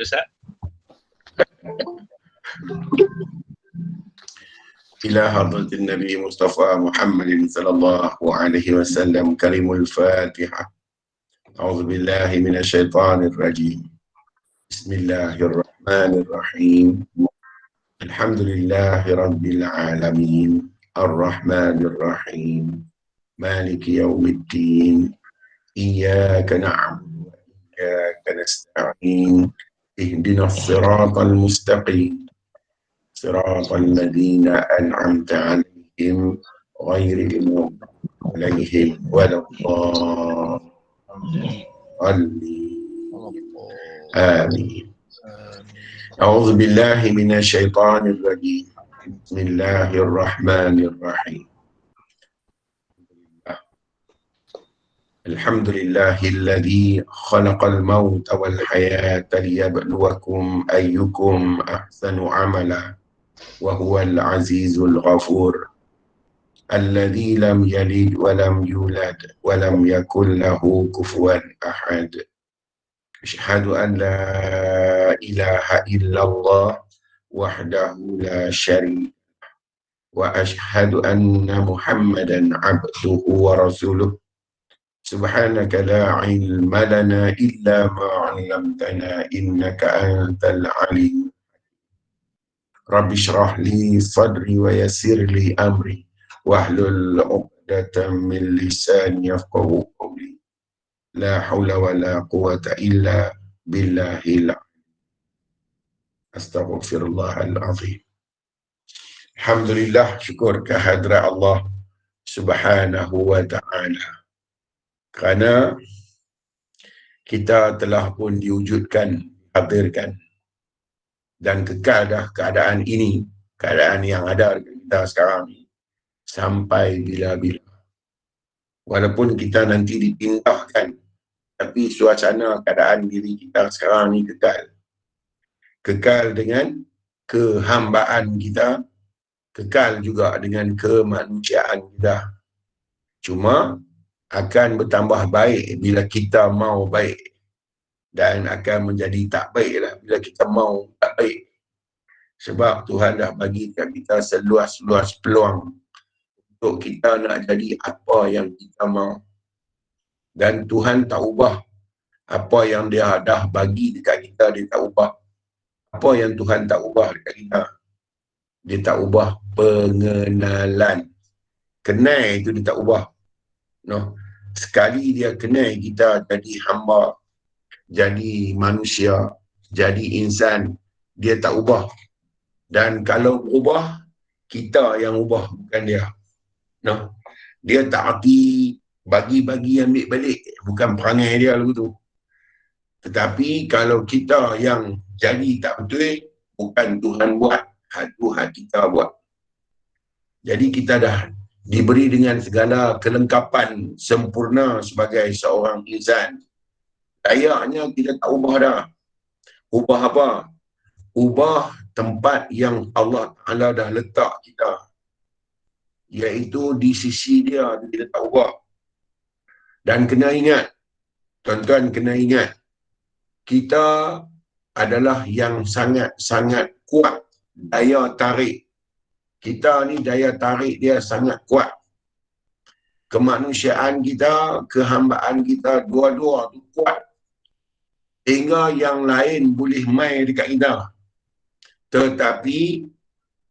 Ustaz. إلى حضرة النبي مصطفى محمد صلى الله عليه وسلم كلم الفاتحة. أعوذ بالله من الشيطان الرجيم. بسم الله الرحمن الرحيم. الحمد لله رب العالمين الرحمن الرحيم مالك يوم الدين إياك نعبد وإياك نستعين اهدنا الصراط المستقيم صراط الذين أنعمت عليهم غير المغضوب عليهم ولا الضالين آمين. أعوذ بالله من الشيطان الرجيم. بسم الله الرحمن الرحيم. الحمد لله الذي خلق الموت والحياة ليبلوكم أيكم أحسن عملا وهو العزيز الغفور الذي لم يلد ولم يولد ولم يكن له كفوا أحد. أشهد أن لا إله إلا الله وحده لا شريك له وأشهد أن محمدا عبده ورسوله. سبحانك لا علم لنا إلا ما علمتنا إنك أنت العليم. رب اشرح لي صدري ويسر لي أمري واحلل عقدة من لساني يفقهوا قولي. لا حول ولا قوة إلا بالله العظيم. أستغفر الله العظيم. Alhamdulillah, syukur kehadrat Allah Subhanahu wa ta'ala, kerana kita telah pun diwujudkan, hadirkan dan kekal dah keadaan ini, keadaan yang ada dekat kita sekarang ni, sampai bila-bila. Walaupun kita nanti dipindahkan, tapi suasana keadaan diri kita sekarang ni kekal. Kekal dengan kehambaan kita, kekal juga dengan kemanusiaan kita. Cuma akan bertambah baik bila kita mau baik, dan akan menjadi tak baiklah bila kita mau tak baik. Sebab Tuhan dah bagi kat kita seluas-luas peluang untuk kita nak jadi apa yang kita mau. Dan Tuhan tak ubah apa yang dia dah bagi dekat kita, dia tak ubah. Apa yang Tuhan tak ubah dekat kita? Dia tak ubah pengenalan. Kenal itu dia tak ubah. No. Sekali dia kenal kita jadi hamba, jadi manusia, jadi insan, dia tak ubah. Dan kalau ubah, kita yang ubah, bukan dia. No. Dia tak arti bagi-bagi ambil balik, bukan perangai dia lagu tu. Tetapi kalau kita yang jadi tak betul, bukan Tuhan buat, Tuhan kita buat. Jadi kita dah diberi dengan segala kelengkapan sempurna sebagai seorang insan. Dayanya kita tak ubah dah. Ubah apa? Ubah tempat yang Allah Ta'ala dah letak kita, iaitu di sisi dia, kita tak ubah. Dan kena ingat, tuan-tuan kena ingat, kita adalah yang sangat-sangat kuat daya tarik. Kita ni daya tarik dia sangat kuat. Kemanusiaan kita, kehambaan kita, dua-dua tu kuat. Hingga yang lain boleh main dekat kita. Tetapi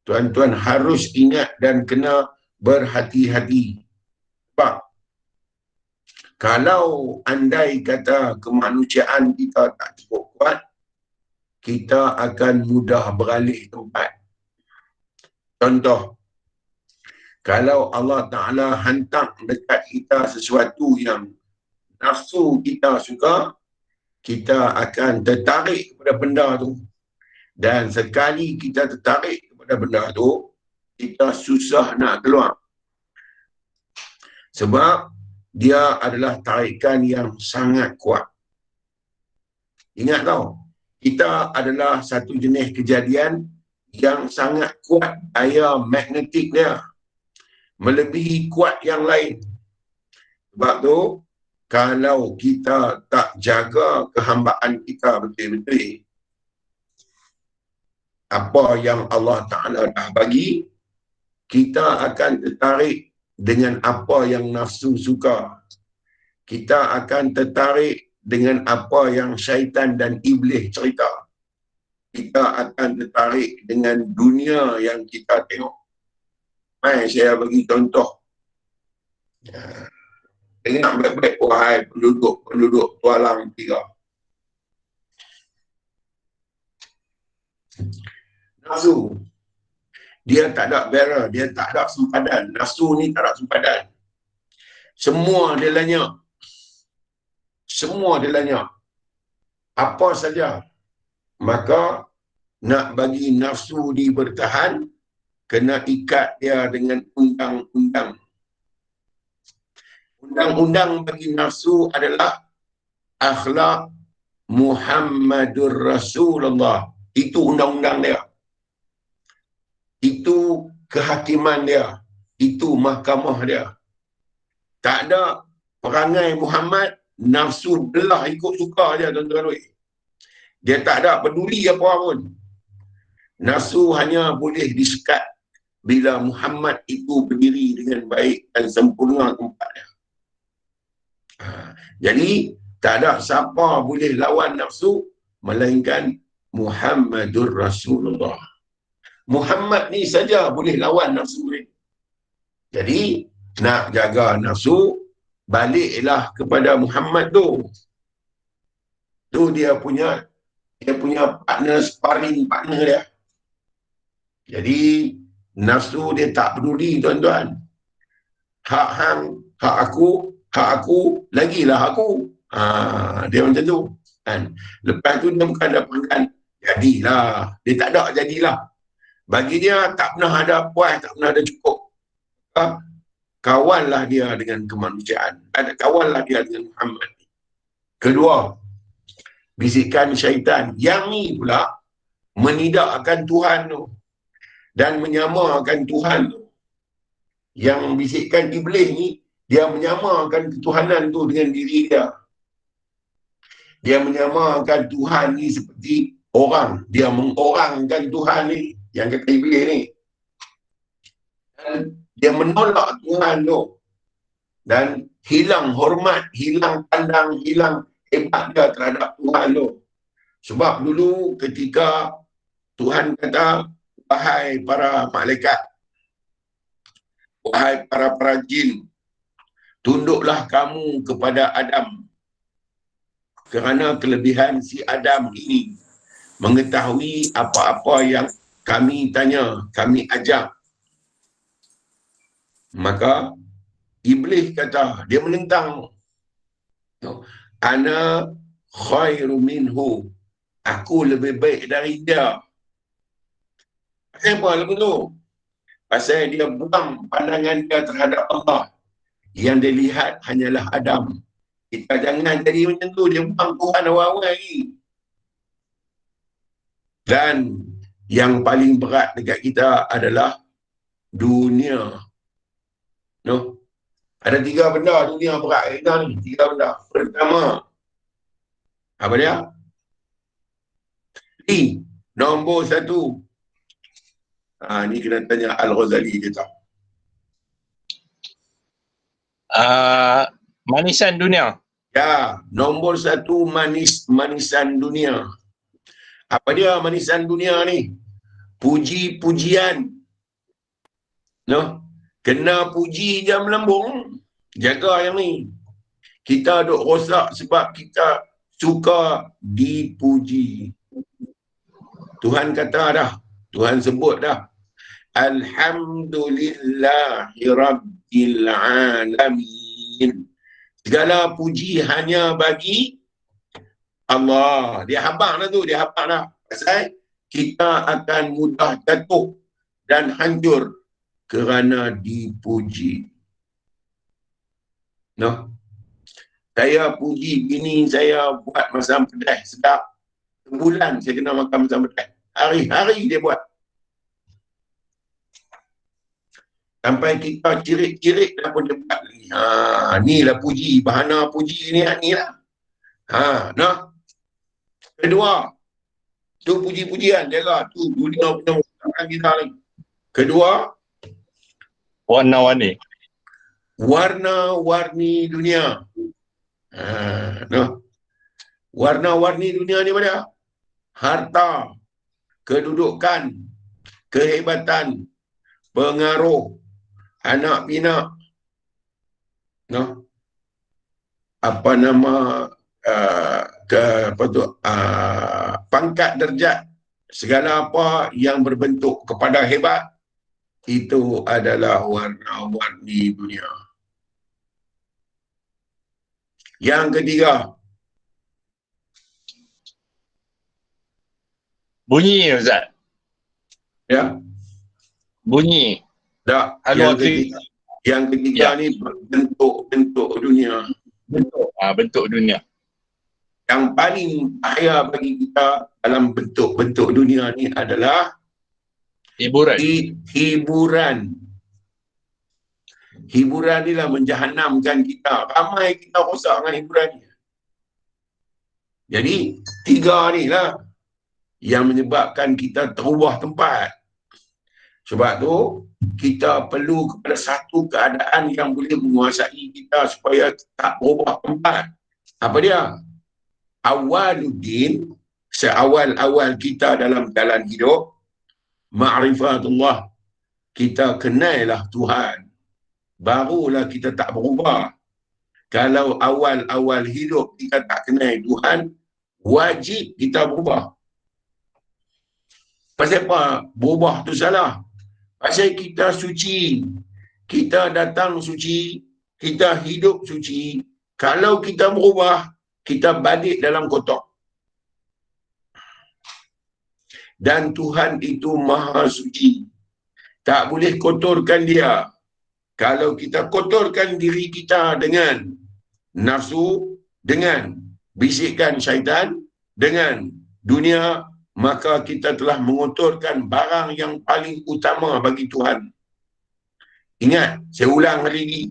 tuan-tuan harus ingat dan kena berhati-hati. Sebab kalau andai kata kemanusiaan kita tak cukup kuat, kita akan mudah beralih tempat. Contoh, kalau Allah Ta'ala hantar dekat kita sesuatu yang nafsu kita suka, kita akan tertarik kepada benda tu. Dan sekali kita tertarik kepada benda tu, kita susah nak keluar. Sebab dia adalah tarikan yang sangat kuat. Ingat tau, kita adalah satu jenis kejadian yang sangat kuat daya magnetik dia, melebihi kuat yang lain. Sebab tu, kalau kita tak jaga kehambaan kita betul-betul, apa yang Allah Ta'ala dah bagi, kita akan tertarik dengan apa yang nafsu suka. Kita akan tertarik dengan apa yang syaitan dan iblis cerita. Kita akan tertarik dengan dunia yang kita tengok. Mari saya bagi contoh. Dengar baik-baik wahai penduduk Tualang 3. Nafsu, dia tak ada bearer, dia tak ada sempadan. Nafsu ni tak ada sempadan. Semua dia lanyak. Semua dia lanyak. Apa saja. Maka nak bagi nafsu ni bertahan, kena ikat dia dengan undang-undang. Undang-undang bagi nafsu adalah akhlak Muhammadur Rasulullah. Itu undang-undang dia. Itu kehakiman dia. Itu mahkamah dia. Tak ada perangai Muhammad, nafsu belah ikut suka je tuan-tuan. Dia tak ada peduli apa pun. Nafsu hanya boleh disekat bila Muhammad itu berdiri dengan baik dan sempurna tempatnya. Jadi tak ada siapa boleh lawan nafsu melainkan Muhammadur Rasulullah. Muhammad ni saja boleh lawan nafsu ni. Jadi nak jaga nafsu, baliklah kepada Muhammad tu. Tu dia punya partner, sparring partner dia. Jadi nafsu dia tak peduli tuan-tuan. Hak hang, hak aku, lagilah aku. Dia macam tu. Kan? Lepas tu dia bukan ada perangan, jadilah. Dia tak ada jadilah. Bagi dia tak pernah ada puas, tak pernah ada cukup. Kawanlah dia dengan kemanusiaan. Kawanlah dia dengan Muhammad. Kedua, bisikan syaitan. Yang ni pula menidakkan Tuhan tu dan menyamakan Tuhan tu. Yang bisikan iblis ni, dia menyamakan ketuhanan tu dengan diri dia. Dia menyamakan Tuhan ni seperti orang. Dia mengorangkan Tuhan ni, yang kata iblis ni. Dan dia menolak Tuhan tu. Dan hilang hormat, hilang pandang, hilang hebat dia terhadap Tuhan tu. Sebab dulu ketika Tuhan kata, wahai para malaikat, wahai para jin, tunduklah kamu kepada Adam. Kerana kelebihan si Adam ini mengetahui apa-apa yang kami tanya, kami ajak. Maka iblis kata, dia menentang. Ana khairu minhu. Aku lebih baik dari dia. Kenapa lagu tu? Pasal dia buang pandangan dia terhadap Allah. Yang dia lihat hanyalah Adam. Kita jangan jadi macam tu. Dia buang Tuhan awal-awal lagi. Dan yang paling berat dekat kita adalah dunia. No? Ada 3 benda dunia berat kita ni. 3 benda. Pertama, apa dia? Ni, nombor 1. Ni kena tanya Al-Ghazali kita. Manisan dunia. Ya, nombor 1 manisan dunia. Apa dia manisan dunia ni? Puji-pujian. No? Kena puji je melambung. Jaga yang ni. Kita duk rosak sebab kita suka dipuji. Tuhan kata dah. Tuhan sebut dah. Alhamdulillahi Rabbil Alamin. Segala puji hanya bagi Allah. Dia habaq dah tu. Dia habaq dah. Pasal kita akan mudah jatuh dan hancur kerana dipuji. No? Saya puji bini saya buat masam pedas sedap. Sebulan saya kena makan masam pedas. Hari-hari dia buat. Sampai kita cirit-cirit dah pun dia buat lagi. Inilah puji. Bahana puji ni lah. Nah. Kedua, Tu puji-pujian, jaga tu dunia punya usaha kita ni. Kedua, Warna-warni. warna-warni dunia. Nah, warna-warni dunia ni mana? Harta, kedudukan, kehebatan, pengaruh, anak pinak, no, apa nama, pangkat derajat, segala apa yang berbentuk kepada hebat, itu adalah warna-warni dunia. Yang ketiga, Bunyi Ustaz. ya, Bunyi. tak, yang ketiga Ya. ni bentuk dunia. Bentuk dunia. Yang paling bahaya bagi kita dalam bentuk dunia ni adalah Hiburan. hiburan. Hiburan ni lah menjahanamkan kita. Ramai kita rosak dengan hiburan ni. Jadi, tiga ni lah yang menyebabkan kita terubah tempat. Sebab tu, kita perlu kepada satu keadaan yang boleh menguasai kita supaya tak berubah tempat. Apa dia? Awaluddin, seawal-awal kita dalam jalan hidup, ma'rifatullah, kita kenallah Tuhan. Barulah kita tak berubah. Kalau awal-awal hidup kita tak kenal Tuhan, wajib kita berubah. Pasal apa berubah tu salah? Pasal kita suci. Kita datang suci, kita hidup suci. Kalau kita berubah, kita balik dalam kotak. Dan Tuhan itu maha suci. Tak boleh kotorkan dia. Kalau kita kotorkan diri kita dengan nafsu, dengan bisikan syaitan, dengan dunia, maka kita telah mengotorkan barang yang paling utama bagi Tuhan. Ingat, saya ulang kali ini.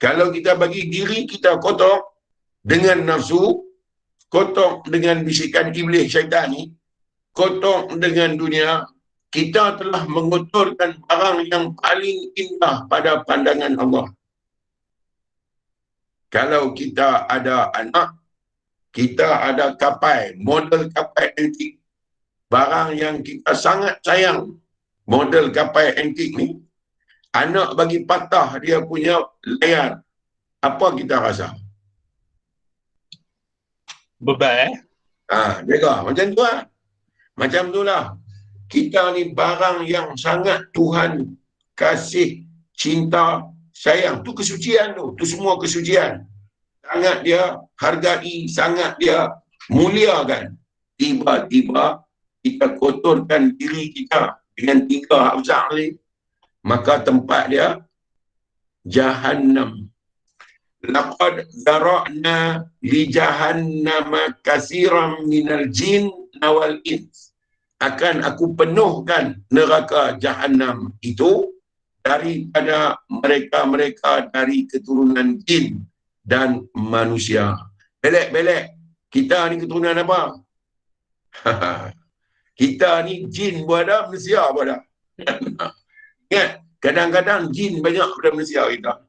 Kalau kita bagi diri kita kotor dengan nafsu, kotor dengan bisikan iblis syaitan ni, kotor dengan dunia, kita telah mengotorkan barang yang paling indah pada pandangan Allah. Kalau kita ada anak, kita ada kapal, model kapal antik, barang yang kita sangat sayang, model kapal antik ni, anak bagi patah dia punya layar, apa kita rasa? Beban Jaga, macam tu lah. Macam tu lah. Kita ni barang yang sangat Tuhan kasih, cinta, sayang. Tu kesucian tu. Tu semua kesucian. Sangat dia hargai, sangat dia muliakan. Tiba-tiba kita kotorkan diri kita dengan tiga hak besar ni. Maka tempat dia Jahannam. Laqad zara'na li jahannama katsiran minal jin wal ins. Akan aku penuhkan neraka Jahannam itu daripada mereka-mereka dari keturunan jin dan manusia. Belek-belek. Kita ni keturunan apa? Kita ni jin pun ada, manusia pun ada. Ingat, kadang-kadang jin banyak daripada manusia kita.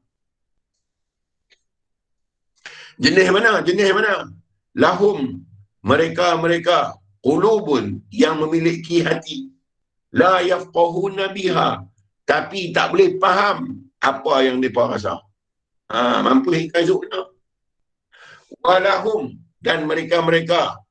Jenis mana? Jenis mana? Lahum, mereka-mereka, qulubun, yang memiliki hati. La yafqahuna biha, tapi tak boleh faham apa yang mereka rasa. Mampu hingga zukna. Walahum, dan mereka-mereka,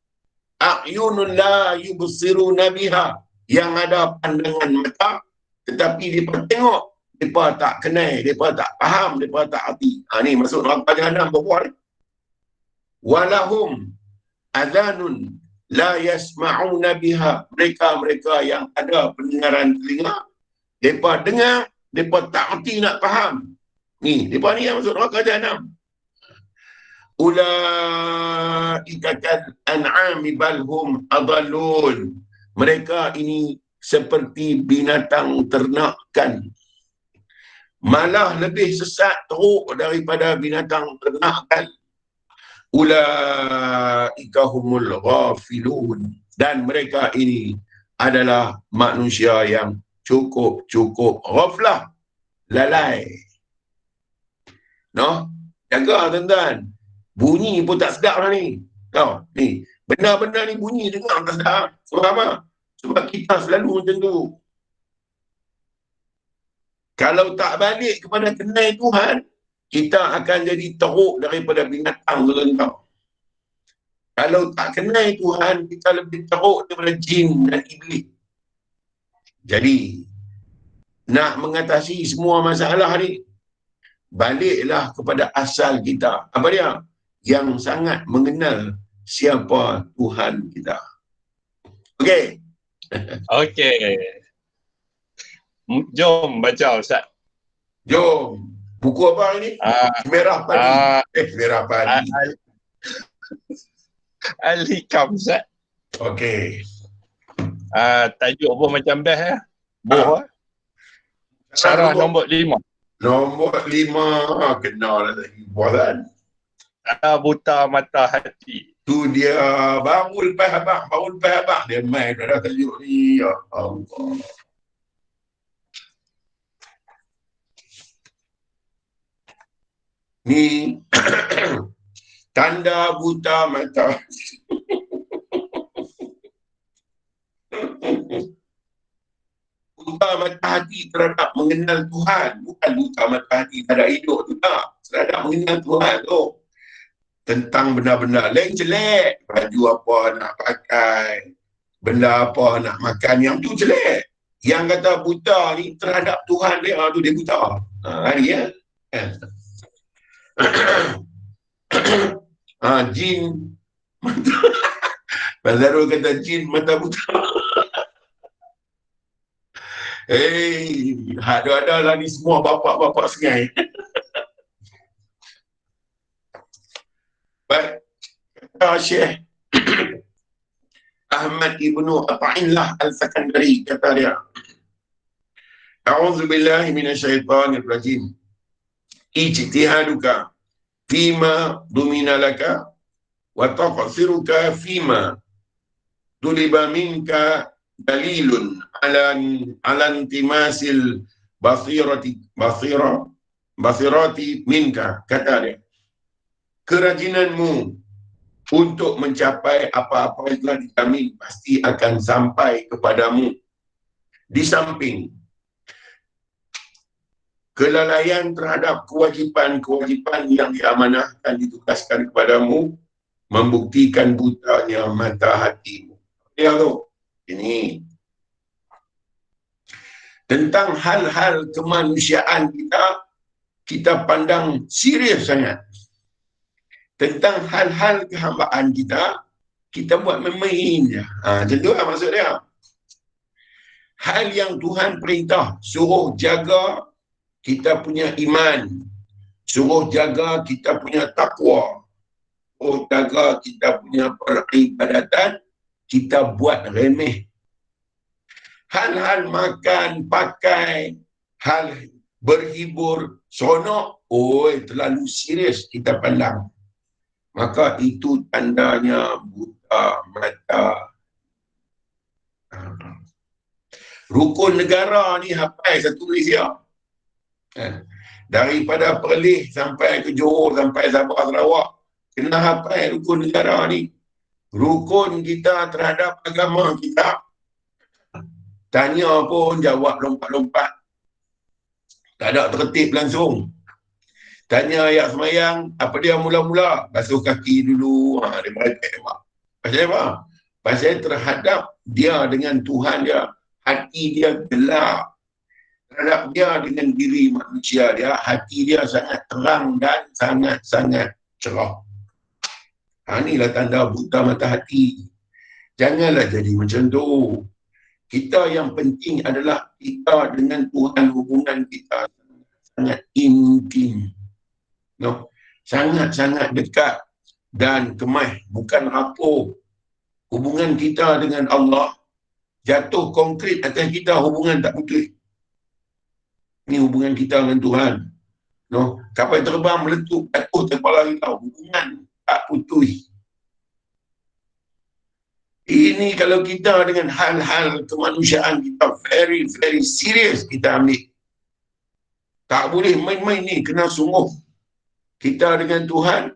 a'yunun la yubsiruna biha, yang ada pandangan mata, tetapi mereka tengok, mereka tak kenal, mereka tak faham, mereka tak hati. Ni masuk neraka Jahannam berbual. Walahum adhanun la yasma'una biha, mereka-mereka yang ada pendengaran telinga, mereka dengar, mereka tak hati nak faham. Ni, mereka ni yang masuk neraka Jahannam. Ulaika kal an'ami bal hum adallun, mereka ini seperti binatang ternakan, malah lebih sesat teruk daripada binatang ternakan. Ulaika humul ghafilun, Dan mereka ini adalah manusia yang cukup ghaflah, lalai. No? Jaga tuan-tuan. Bunyi pun tak sedap lah ni. Tahu? Ni, benda-benda ni bunyi dengar tak sedap. Sebab apa? Sebab kita selalu macam tu. Kalau tak balik kepada kenal Tuhan, kita akan jadi teruk daripada binatang tu. Kalau tak kenal Tuhan, kita lebih teruk daripada jin dan iblis. Jadi, nak mengatasi semua masalah ni, baliklah kepada asal kita. Apa dia? Yang sangat mengenal siapa Tuhan kita. Okey. Okey. Jom baca Ustaz. Jom. Buku apa ini? Merah Padi. Merah Padi. Al-Hikam Ustaz. Okey. Tajuk apa macam best ya? Boh. Syarah nombor 5. Nombor 5 kenal lah tadi. Bualan. Buta mata hati. Tu dia baru lepas abang. Dia main dah tajuk ni. Ya Allah. Ni tanda buta mata. Buta mata hati terhadap mengenal Tuhan. Bukan buta mata hati terhadap hidup tu tak. Terhadap mengenal Tuhan tu. Tentang benda-benda lain jelek. Baju apa nak pakai. Benda apa nak makan. Yang tu jelek. Yang kata buta ni terhadap Tuhan dia tu dia buta. Hari ya. Jin. Bazarul kata jin mata buta. Ada lah ni semua bapak-bapak sengai. Baik. Syekh Ahmad Ibnu Ata'illah Al-Sakandari kata dia, A'udzubillahi minasyaitanirrajim. Ijtihaduka fima dumina laka wa taqsiruka fima tuliba minka dalilun ala intimasil basirati minka. Kata dia, kerajinanmu untuk mencapai apa-apa yang telah dijamin pasti akan sampai kepadamu. Di samping kelalaian terhadap kewajipan-kewajipan yang diamanahkan, ditugaskan kepadamu, membuktikan butanya mata hatimu. Ya tu, ini tentang hal-hal kemanusiaan kita pandang serius sangat. Tentang hal-hal kehambaan kita buat main-main je. Macam tu lah maksud dia. Hal yang Tuhan perintah, suruh jaga kita punya iman, suruh jaga kita punya takwa, suruh jaga kita punya peribadatan, kita buat remeh. Hal-hal makan, pakai, hal berhibur, seronok, terlalu serius kita pandang. Maka itu tandanya buta mata. Rukun negara ni hafal satu Malaysia. Daripada Perlis sampai ke Johor, sampai Sabah Sarawak, kena hafal rukun negara ni. Rukun kita terhadap agama kita. Tanya pun jawab lompat-lompat. Tak ada tertib langsung. Tanya ayat semayang, apa dia mula-mula? Basuh kaki dulu. Dia merepek. Pasal apa? Pasal terhadap dia dengan Tuhan dia, hati dia gelap. Terhadap dia dengan diri manusia dia, hati dia sangat terang dan sangat-sangat cerah. Inilah tanda buta mata hati. Janganlah jadi macam tu. Kita yang penting adalah kita dengan Tuhan, hubungan kita sangat intim. No? Sangat-sangat dekat dan kemah, bukan rapuh. Hubungan kita dengan Allah jatuh konkret atas kita, hubungan tak putus. Ini hubungan kita dengan Tuhan. No? Kapal terbang meletup jatuh kepala kita, hubungan tak putus. Ini kalau kita dengan hal-hal kemanusiaan kita very, very serius kita ambil. Tak boleh main-main ni, kena sungguh. Kita dengan Tuhan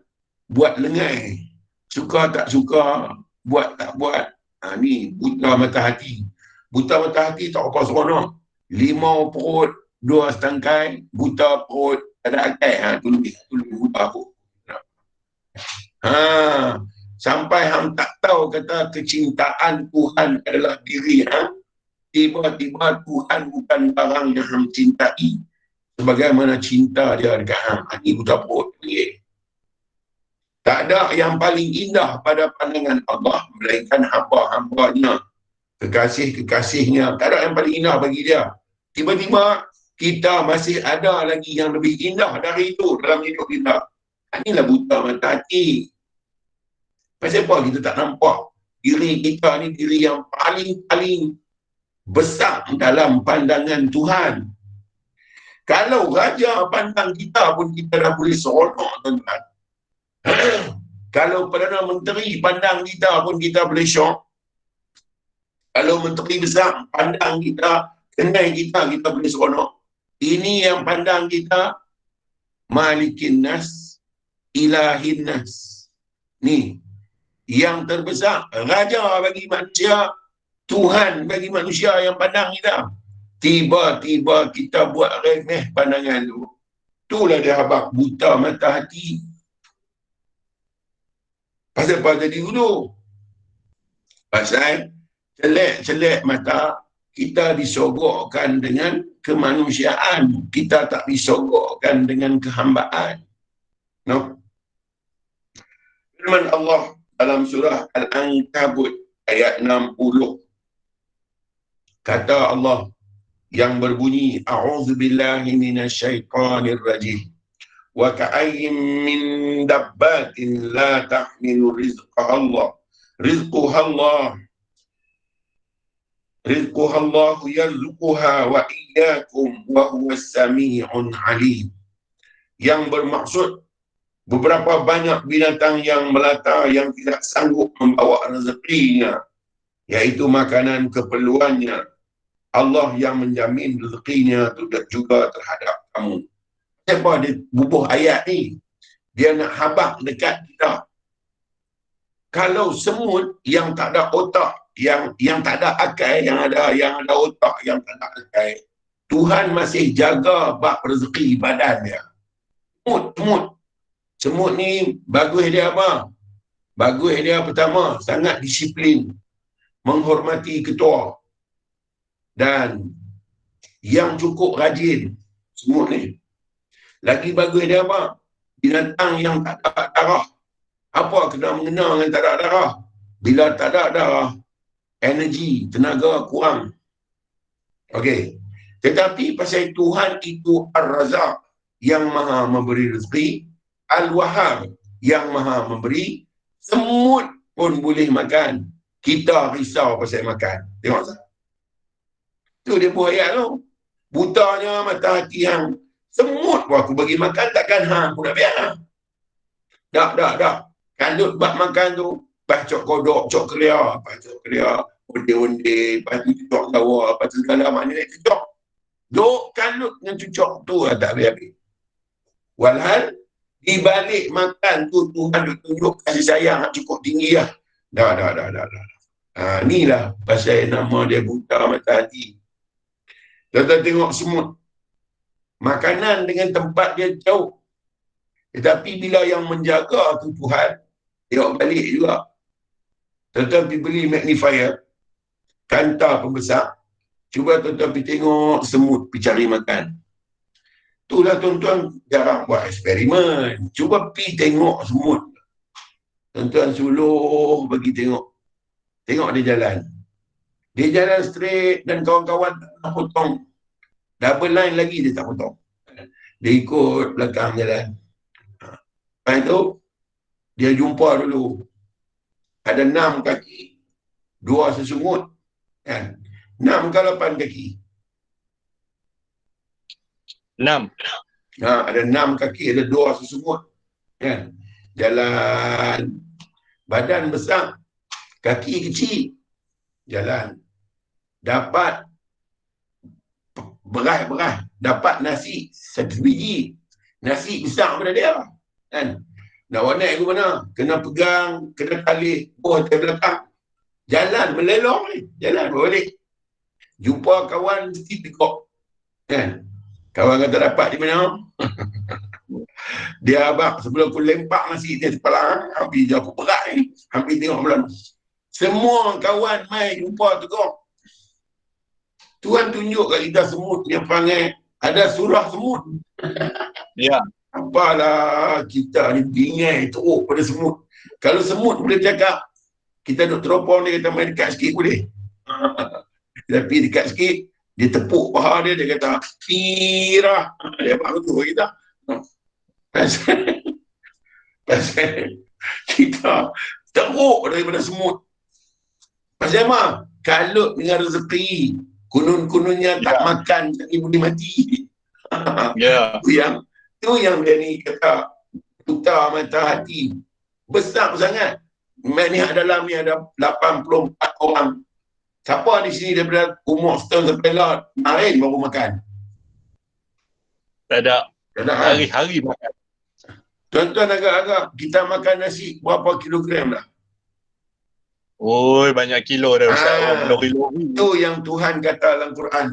buat lengai. Suka tak suka, buat tak buat. Ni buta mata hati. Buta mata hati tak apa seronok. 5 perut, 2 setangkai, buta perut, ada akal. Tu lebih buta pun. Sampai hang tak tahu kata kecintaan Tuhan adalah diri hang. Tiba-tiba Tuhan bukan barang yang hang cintai sebagaimana cinta dia dekat hang. Ini buta perut. Tak ada yang paling indah pada pandangan Allah melainkan hamba-hambanya, kekasih-kekasihnya. Tak ada yang paling indah bagi dia. Tiba-tiba kita masih ada lagi yang lebih indah dari itu dalam hidup kita. Inilah buta mata hati. Pasal apa kita tak nampak diri kita ni diri yang paling besar dalam pandangan Tuhan. Kalau raja pandang kita pun kita dah boleh seronok, tuan-tuan. Kalau Perdana Menteri pandang kita pun kita boleh syok. Kalau Menteri Besar pandang kita, kenal kita boleh seronok. Ini yang pandang kita Malikin Nas, Ilahin Nas. Ni yang terbesar, raja bagi manusia, Tuhan bagi manusia yang pandang kita. Tiba-tiba kita buat remeh pandangan tu. Itulah dia habaq buta mata hati. Pasal apa tadi dulu? Pasal celek-celek mata kita disogokkan dengan kemanusiaan. Kita tak disogokkan dengan kehambaan. No? Firman Allah dalam surah Al-Ankabut ayat 60. Kata Allah yang berbunyi, A'udzubillahi minasyaitonirrajim. Wa ka'ayyin min dabbatin la tahmilu rizqahallah. Rizquhallahu yarzuquha wa iyyakum wa huwas sami'un alim. Yang bermaksud beberapa banyak binatang yang melata yang tidak sanggup membawa rezekinya, iaitu makanan keperluannya. Allah yang menjamin rezekinya juga terhadap kamu. Siapa dia bubuh ayat ni? Dia nak habaq dekat kita. Kalau semut yang tak ada otak, yang tak ada akal, yang ada otak, yang tak ada akal, Tuhan masih jaga bab rezeki badan dia. Semut ni bagus dia apa? Bagus dia pertama, sangat disiplin, menghormati ketua, dan yang cukup rajin. Semut ni lagi bagus dia apa? Binatang yang tak ada darah. Apa kena mengena dengan tak ada darah? Bila tak ada darah, energi, tenaga kurang. Okey. Tetapi pasal Tuhan itu Ar-Razak, yang maha memberi rezeki, Al-Wahhab, yang maha memberi, semut pun boleh makan. Kita risau pasal makan. Tengok tak? Tu dia buat ayat tu. Butanya mata hati yang semut pun aku bagi makan, takkan aku nak biar. Tak. Kalut bak makan tu, bacok kodok, cok kelia, onde-onde, lepas tu cucuk lawa, lepas tu segala maknanya cucuk. Duk kalut dengan cucuk tu tak habis-habis. Walhal, di balik makan tu, Tuhan tunjuk kasih sayang yang cukup tinggi lah. Dah. Inilah pasal nama dia buta mata hati. Kita tengok semut. Makanan dengan tempat dia jauh. Tetapi bila yang menjaga tu Tuhan, tengok balik juga. Tetapi beli magnifier, kanta pembesar, cuba tuan-tuan pergi tengok semut pergi cari makan. Itulah tuan-tuan jarang buat eksperimen. Cuba pergi tengok semut. Tuan-tuan suluh bagi tengok. Tengok dia jalan. Dia jalan straight dan kawan-kawan tak potong. Double line lagi dia tak potong. Dia ikut belakang jalan. Lepas itu, dia jumpa dulu. Ada 6 kaki. 2 sesungut. Kan? 6 ke 8 kaki? 6. Ada 6 kaki, ada 2 sesungut. Kan? Jalan. Badan besar. Kaki kecil, jalan. Dapat beras, dapat nasi 1 biji. Nasi besar pada dia. Kan? Nak naik ke mana? Kena pegang, kena tali, atas belakang. Jalan, melelong ni. Jalan, balik. Jumpa kawan, mesti pikok. Kan? Kawan kata dapat di mana? Dia abang, sebelum aku lempak nasi dia kepala, habis je aku berat ni. Habis tengok malam. Semua kawan mai jumpa tegak. Tuhan tunjuk kat kita semut yang perangai. Ada surah semut. Ya. Apalah kita ni bingai teruk pada semut. Kalau semut boleh cakap, kita duduk teropong dia kata main dekat sikit boleh. Tapi dekat sikit, dia tepuk paha dia, dia kata, Firah. Dia baru tu kita. Pasal kita teruk daripada semut. Pasal apa? Kalut dengan rezeki. Kunun-kununnya tak makan, tak boleh mati. Ya. Itu yang dia ni kata, buta mata hati. Besar sangat. Ni dalam ni ada 84 orang. Siapa di sini daripada umur setahun sampai lot, kemarin baru makan? Tak ada. Kan? Hari-hari makan. Tuan-tuan agak-agak, kita makan nasi berapa kilogram dah? Oi, banyak kilo dah Ustaz. Lori-lori. Itu yang Tuhan kata dalam Quran.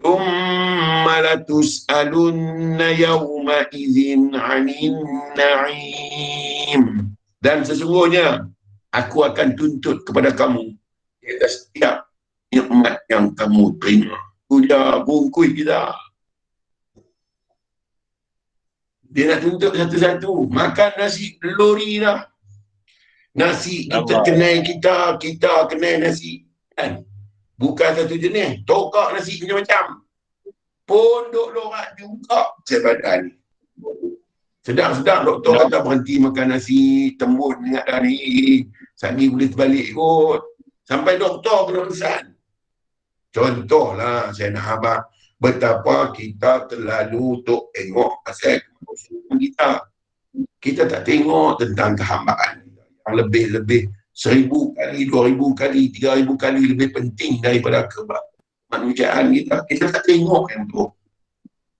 Thumma latus'alunna yawma idzin 'anin na'im. Dan sesungguhnya aku akan tuntut kepada kamu di atas setiap nikmat yang kamu terima. Udah bungkui kita. Dia nak tuntut satu-satu. Makan nasi lori dah. Nasi kita kenal kita kenal nasi. Kan? Bukan satu jenis. Tokak nasi macam-macam. Pondok lorak juga sebadan. Sedang-sedang doktor kata berhenti makan nasi, tembun ingat dah ni. Sagi boleh terbalik kot. Sampai doktor kena pesan. Contohlah saya nak habaq betapa kita terlalu untuk tengok pasal kemanusiaan kita. Kita tak tengok tentang kehambaan yang lebih-lebih 1000 kali, 2000 kali, 3000 kali lebih penting daripada kemanusiaan kita. Kita tak tengok yang tu.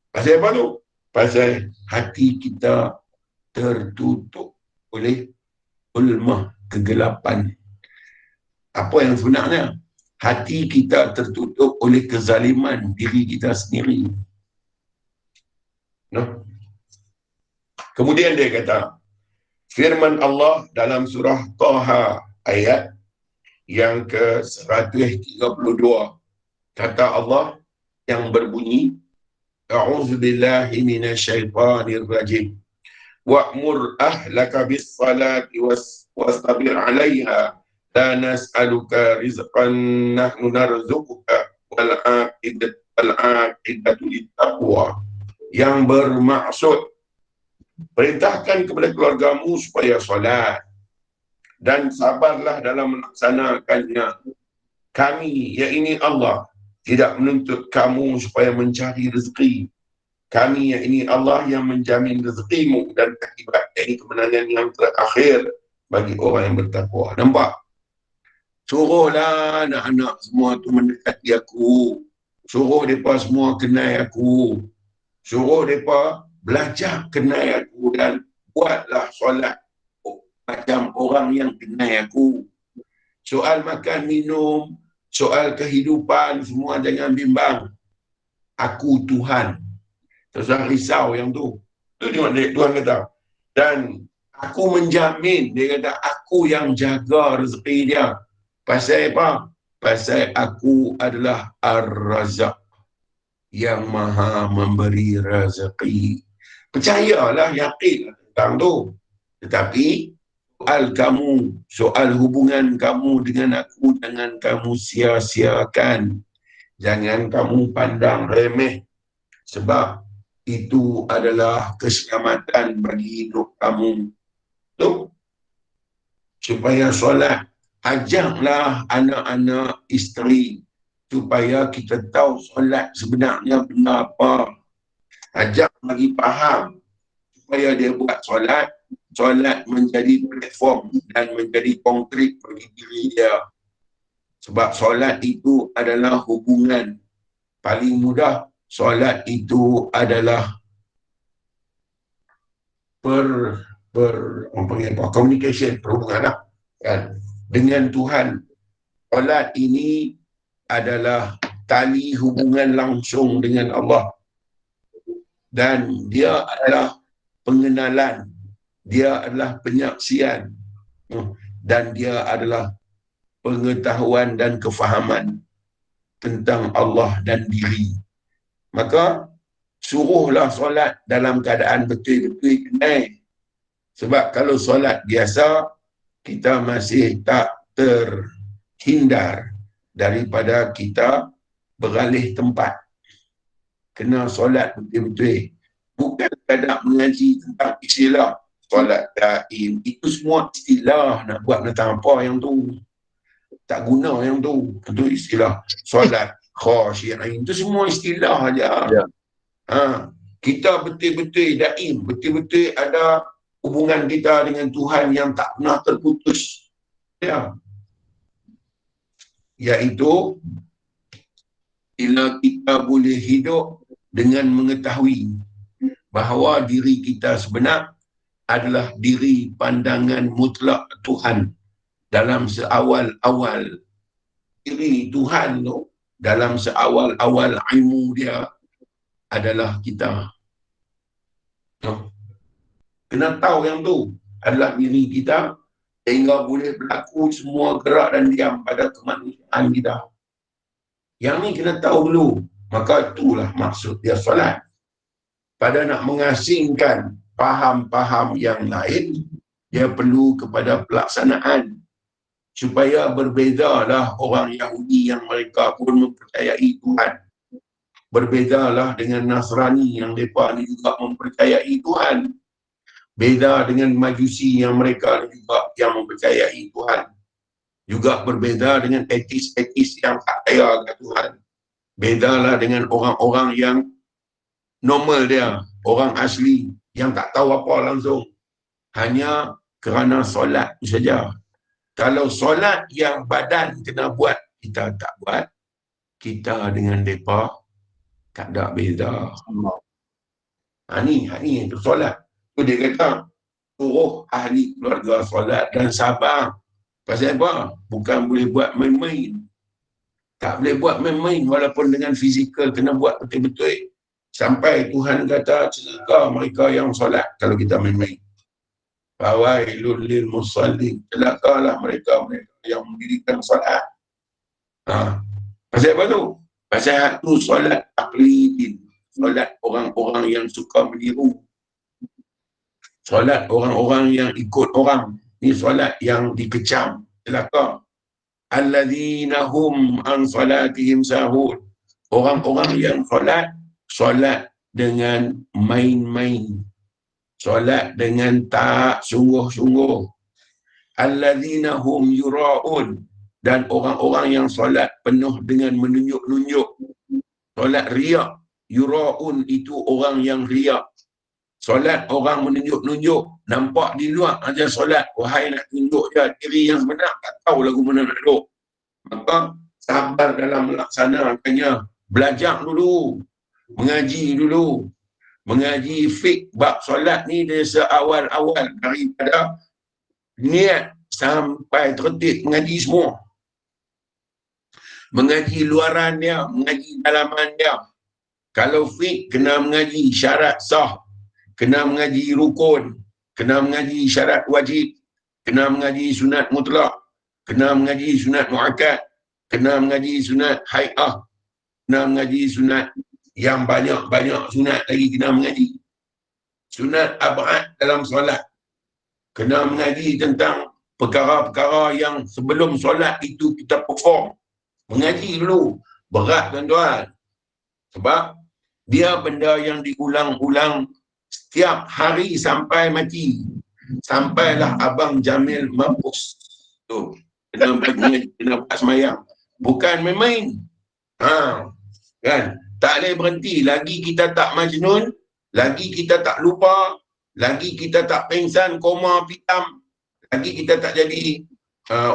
Pasal apa tu? Pasal hati kita tertutup oleh ulmah kegelapan. Apa yang sebenarnya? Hati kita tertutup oleh kezaliman diri kita sendiri. No? Kemudian dia kata, firman Allah dalam surah Taha ayat yang ke-132. Kata Allah yang berbunyi, A'udzubillahi minasyaitanir rajim. Wa'mur ahlaka bis salati wastabir 'alaiha la nas'aluka rizqan nahnu narzuquka wal 'aqibatu littaqwa. Yang bermaksud perintahkan kepada keluargamu supaya solat dan sabarlah dalam melaksanakannya. Kami, yakni Allah, tidak menuntut kamu supaya mencari rezeki. Kami, yakni Allah, yang menjamin rezekimu dan akibat, yakni kemenangan yang terakhir bagi orang yang bertakwa. Nampak? Suruhlah anak-anak semua tu mendekati aku. Suruh mereka semua kenal aku. Suruh mereka belajar kenal aku dan buatlah solat macam orang yang kenal aku. Soal makan minum, soal kehidupan, semua jangan bimbang. Aku Tuhan. Terus risau yang tu. Itu Tuhan kata. Dan aku menjamin, dia kata, aku yang jaga rezeki dia. Pasal apa? Pasal aku adalah Ar-Razak, yang maha memberi rezeki. Percayalah, yakinlah tentang tu. Tetapi soal kamu, soal hubungan kamu dengan aku, jangan kamu sia-siakan. Jangan kamu pandang remeh. Sebab itu adalah keselamatan bagi hidup kamu. Tu, supaya solat, ajaklah anak-anak isteri supaya kita tahu solat sebenarnya benda apa. Ajak bagi faham supaya dia buat solat solat menjadi platform dan menjadi konkret bagi diri dia. Sebab solat itu adalah hubungan. Paling mudah, solat itu adalah communication, perhubungan lah, kan, dengan Tuhan. Solat ini adalah tali hubungan langsung dengan Allah. Dan dia adalah pengenalan, dia adalah penyaksian, dan dia adalah pengetahuan dan kefahaman tentang Allah dan diri. Maka suruhlah solat dalam keadaan betul-betul kenal. Sebab kalau solat biasa, kita masih tak terhindar daripada kita beralih tempat. Kena solat betul-betul. Bukan kadang mengaji tentang istilah solat daim. Itu semua istilah, nak buat tentang apa yang tu. Tak guna yang tu. Itu istilah solat khasyi'in. Itu semua istilah aja. Ya. Kita betul-betul daim, betul-betul ada hubungan kita dengan Tuhan yang tak pernah terputus. Ya. Iaitu bila kita boleh hidup dengan mengetahui bahawa diri kita sebenar adalah diri pandangan mutlak Tuhan dalam seawal-awal diri Tuhan tu, dalam seawal-awal ilmu dia adalah kita. Kena tahu yang tu adalah diri kita sehingga boleh berlaku semua gerak dan diam pada kemanusiaan kita. Yang ni kena tahu dulu. Maka itulah maksud dia solat. Pada nak mengasingkan faham-faham yang lain, dia perlu kepada pelaksanaan. Supaya berbezalah orang Yahudi yang mereka pun mempercayai Tuhan. Berbezalah dengan Nasrani yang mereka ni juga mempercayai Tuhan. Beza dengan Majusi yang mereka juga yang mempercayai Tuhan. Juga berbeza dengan etis-etis yang tak percaya kepada Tuhan. Bezalah dengan orang-orang yang normal dia, orang asli yang tak tahu apa langsung. Hanya kerana solat saja. Kalau solat yang badan kena buat, kita tak buat, kita dengan mereka tak ada beza. Ni itu solat. Tu dia kata, suruh ahli keluarga solat dan sabar. Pasal apa? Bukan boleh buat main-main. Tak boleh buat main-main walaupun dengan fizikal, kena buat betul-betul. Sampai Tuhan kata, celaka mereka yang solat kalau kita main-main. Fawailul lil musallin, celakalah mereka yang mendirikan solat. Pasal apa tu? Pasal tu solat taklidin, solat orang-orang yang suka meniru, solat orang-orang yang ikut orang. Ni solat yang dikecam, celaka. Alladzina hum an salatihim sahun, orang-orang yang solat dengan main-main, solat dengan tak sungguh-sungguh. Alladzina hum yura'un, dan orang-orang yang solat penuh dengan menunjuk-nunjuk, solat riak. Yura'un itu orang yang riak. Solat orang menunjuk-nunjuk, nampak di luar aja solat, wahai nak tunjuk je diri yang sebenar, tak tahu lagu mana nak duduk. Maka sabar dalam melaksanakannya. Belajar dulu, mengaji dulu. Mengaji fik bab solat ni dari seawal-awal, daripada niat sampai tertib mengaji semua. Mengaji luaran dia, mengaji dalaman dia. Kalau fik kena mengaji syarat sah, kena mengaji rukun, kena mengaji syarat wajib, kena mengaji sunat mutlak, kena mengaji sunat muakkad, kena mengaji sunat hai'ah, kena mengaji sunat yang banyak-banyak sunat lagi kena mengaji. Sunat ab'ad dalam solat. Kena mengaji tentang perkara-perkara yang sebelum solat itu kita perform. Mengaji dulu. Berat tuan-tuan. Sebab dia benda yang diulang-ulang setiap hari sampai mati. Sampailah Abang Jamil mampus. Tu. Kena buat semayang. Bukan main-main. Kan? Tak boleh berhenti. Lagi kita tak majnun, lagi kita tak lupa, lagi kita tak pengsan, koma, pitam, lagi kita tak jadi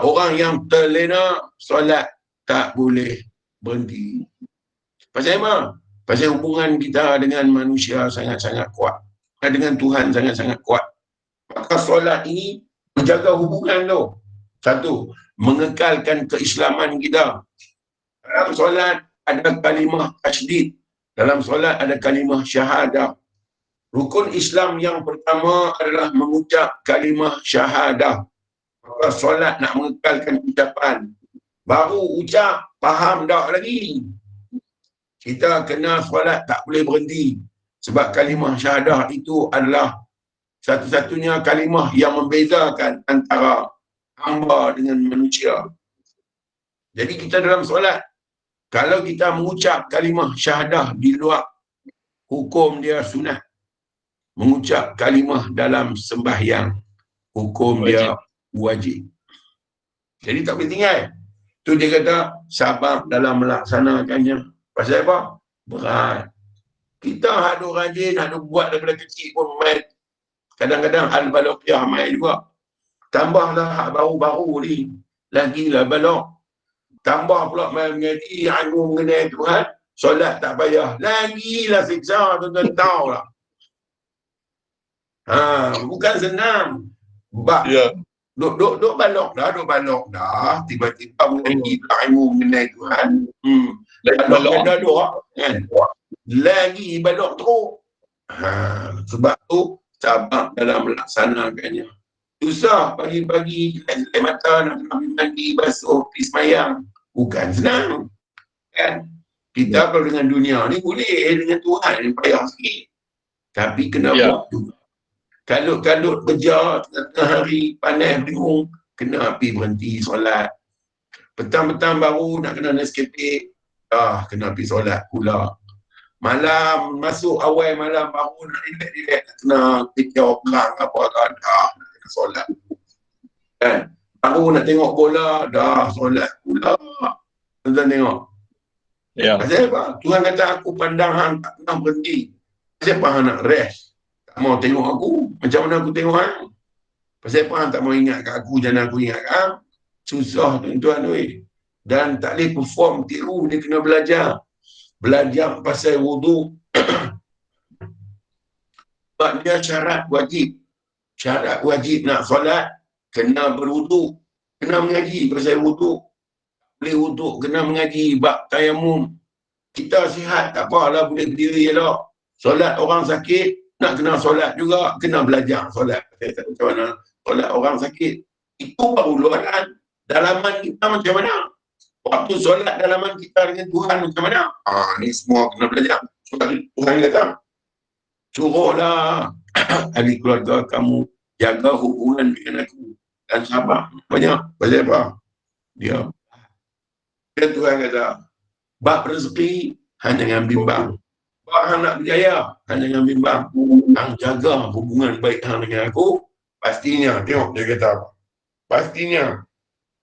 orang yang terlena, solat tak boleh berhenti. Pasal apa? Pasal hubungan kita dengan manusia sangat-sangat kuat, dengan Tuhan sangat-sangat kuat. Maka solat ini menjaga hubungan tu. Satu, mengekalkan keislaman kita. Dalam solat ada kalimah tasydid. Dalam solat ada kalimah syahadah. Rukun Islam yang pertama adalah mengucap kalimah syahadah. Maka solat nak mengekalkan ucapan. Baru ucap, faham tak lagi. Kita kena solat tak boleh berhenti. Sebab kalimah syahadah itu adalah satu-satunya kalimah yang membezakan antara hamba dengan manusia. Jadi kita dalam solat, kalau kita mengucap kalimah syahadah di luar, hukum dia sunat. Mengucap kalimah dalam sembahyang, hukum dia wajib. Jadi tak boleh tinggal. Tu dia kata sabar dalam melaksanakannya. Pasal apa? Berat. Kita hadut rajin, hadut buat daripada kecil pun main. Kadang-kadang al-balaqiyah main juga. Tambahlah hak baru-baru ni. Lagilah balaq. Tambah pula main mengaji, ilmu mengenai Tuhan. Solat tak payah. Lagilah siksa, tuan-tuan tahu lah. Bukan senang. Duk balok dah. Tiba-tiba mengaji ilmu mengenai Tuhan. Balok dah dua. Kan? Lagi balok teruk. Sebab tu sabar dalam melaksanakannya. Susah pagi-pagi jelek-jelek mata nak mandi, basuh, pergi semayang. Bukan senang. Kan? Kita kalau dengan dunia ni boleh, dengan Tuhan ni payah sikit. Tapi kena buat juga. Kalut-kalut kerja tengah hari, panas bingung, kena pergi berhenti solat. Petang-petang baru nak kena Nescafe, kena pergi solat pula. Malam, masuk awal malam baru nak relax, kena fikir orang apa-apa, nak kena solat. Kan? Baru nak tengok bola, dah solat pula. Tuan-tuan tengok. Pasal apa? Tuhan kata aku pandang hang tak pernah berhenti. Pasal apa hang nak rest? Tak mau tengok aku. Macam mana aku tengok hang? Pasal apa hang tak mau ingat kat aku, jangan aku ingat kat hang? Susah tuan-tuan weh. Dan tak boleh perform tiru, dia kena belajar. Belajar pasal wudu. Sebab dia syarat wajib. Syarat wajib nak solat, kena berwudu. Kena mengaji pasal wudu. Boleh wudu, kena mengaji bab tayamum. Kita sihat tak apalah, boleh berdiri elok. Solat orang sakit, nak kena solat juga, kena belajar solat. Macam mana solat orang sakit. Itu baru luaran. Dalaman kita macam mana? Waktu solat dalaman kita dengan Tuhan macam mana? Ni semua kena belajar. Solat Tuhan kata, suruhlah ahli keluarga kamu jaga hubungan dengan aku. Dan sabar. Banyak. Pasal apa? Dia. Dan Tuhan kata, bab rezeki, hang jangan bimbang. Bab hang nak berjaya, hang jangan bimbang. Hang jaga hubungan baik hang dengan aku, pastinya, tengok dia kata apa. Pastinya,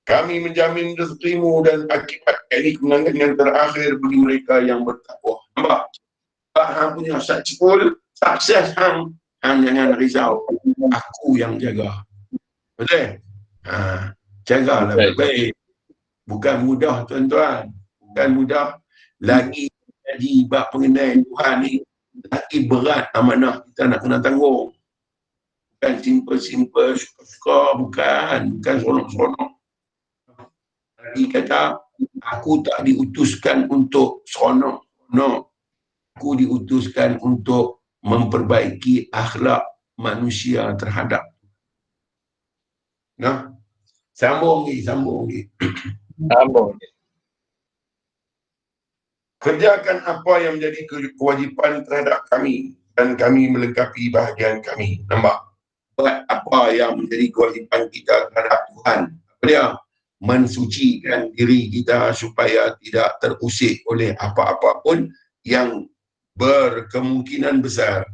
kami menjamin rezekimu dan akibat ini kemenangan yang terakhir bagi mereka yang bertakwa. Nampak? Bab hang punya sukses hang jangan risau. Aku yang jaga. Betul? Jagalah baik. Bukan mudah tuan-tuan. Bukan mudah. Lagi jadi bab pengenai Tuhan ni, lagi berat amanah kita nak kena tanggung. Bukan simple-simple, suka-suka, bukan seronok-seronok. Lagi kata, aku tak diutuskan untuk seronok. No. Aku diutuskan untuk memperbaiki akhlak manusia terhadap. Nah, sambung lagi. Kerjakan apa yang menjadi kewajipan terhadap kami dan kami melengkapi bahagian kami. Nampak? Buat apa yang menjadi kewajipan kita terhadap Tuhan. Apa dia? Mensucikan diri kita supaya tidak terusik oleh apa-apa pun yang berkemungkinan besar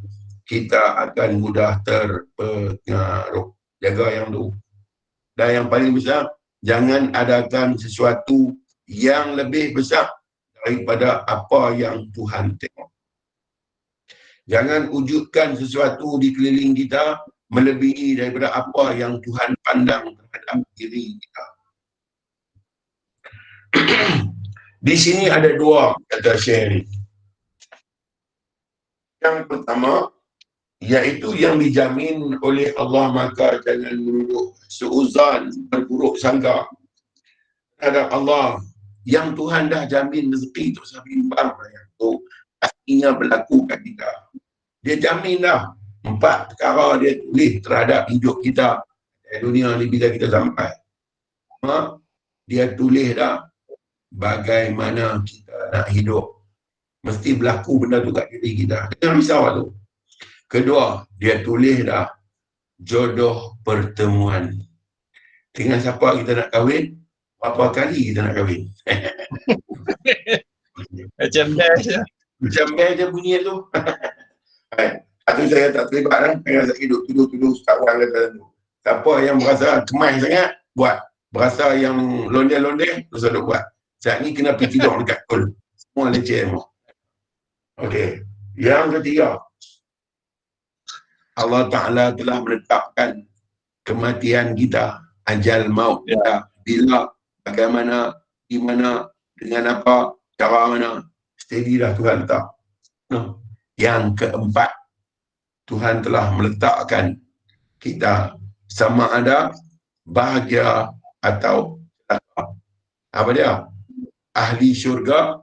kita akan mudah terpengaruh. Jaga yang tu. Dan yang paling besar, jangan adakan sesuatu yang lebih besar daripada apa yang Tuhan tengok. Jangan wujudkan sesuatu di keliling kita melebihi daripada apa yang Tuhan pandang terhadap diri kita. Di sini ada dua kata Syekh. Yang pertama, iaitu yang dijamin oleh Allah, maka jangan menurut seuzan, berburuk sangka terhadap Allah. Yang Tuhan dah jamin rezeki tu bimbang tu pastinya berlaku kat kita. Dia jamin dah 4 perkara dia tulis terhadap hidup kita dunia ni bila kita sampai. Dia tulis dah bagaimana kita nak hidup. Mesti berlaku benda tu kat diri kita. Jangan risau tu. Kedua, dia tulis dah jodoh pertemuan. Dengan siapa kita nak kahwin, berapa kali kita nak kahwin. Macam best je. Macam best je bunyi tu. Itu saya tak terlibat kan. Saya duduk-duduk kawan kata tu. Siapa yang berasa kemai sangat, buat. Berasa yang londe-londe, terus duduk buat. Saat ni kena pergi tidur dekat kul. Semua leceh semua. Okey. Yang ketiga, Allah Ta'ala telah menetapkan kematian kita, ajal maut kita. Bila, bagaimana, di mana, dengan apa, cara mana, steady dah Tuhan letak. Yang keempat, Tuhan telah meletakkan kita sama ada bahagia atau apa dia? Ahli syurga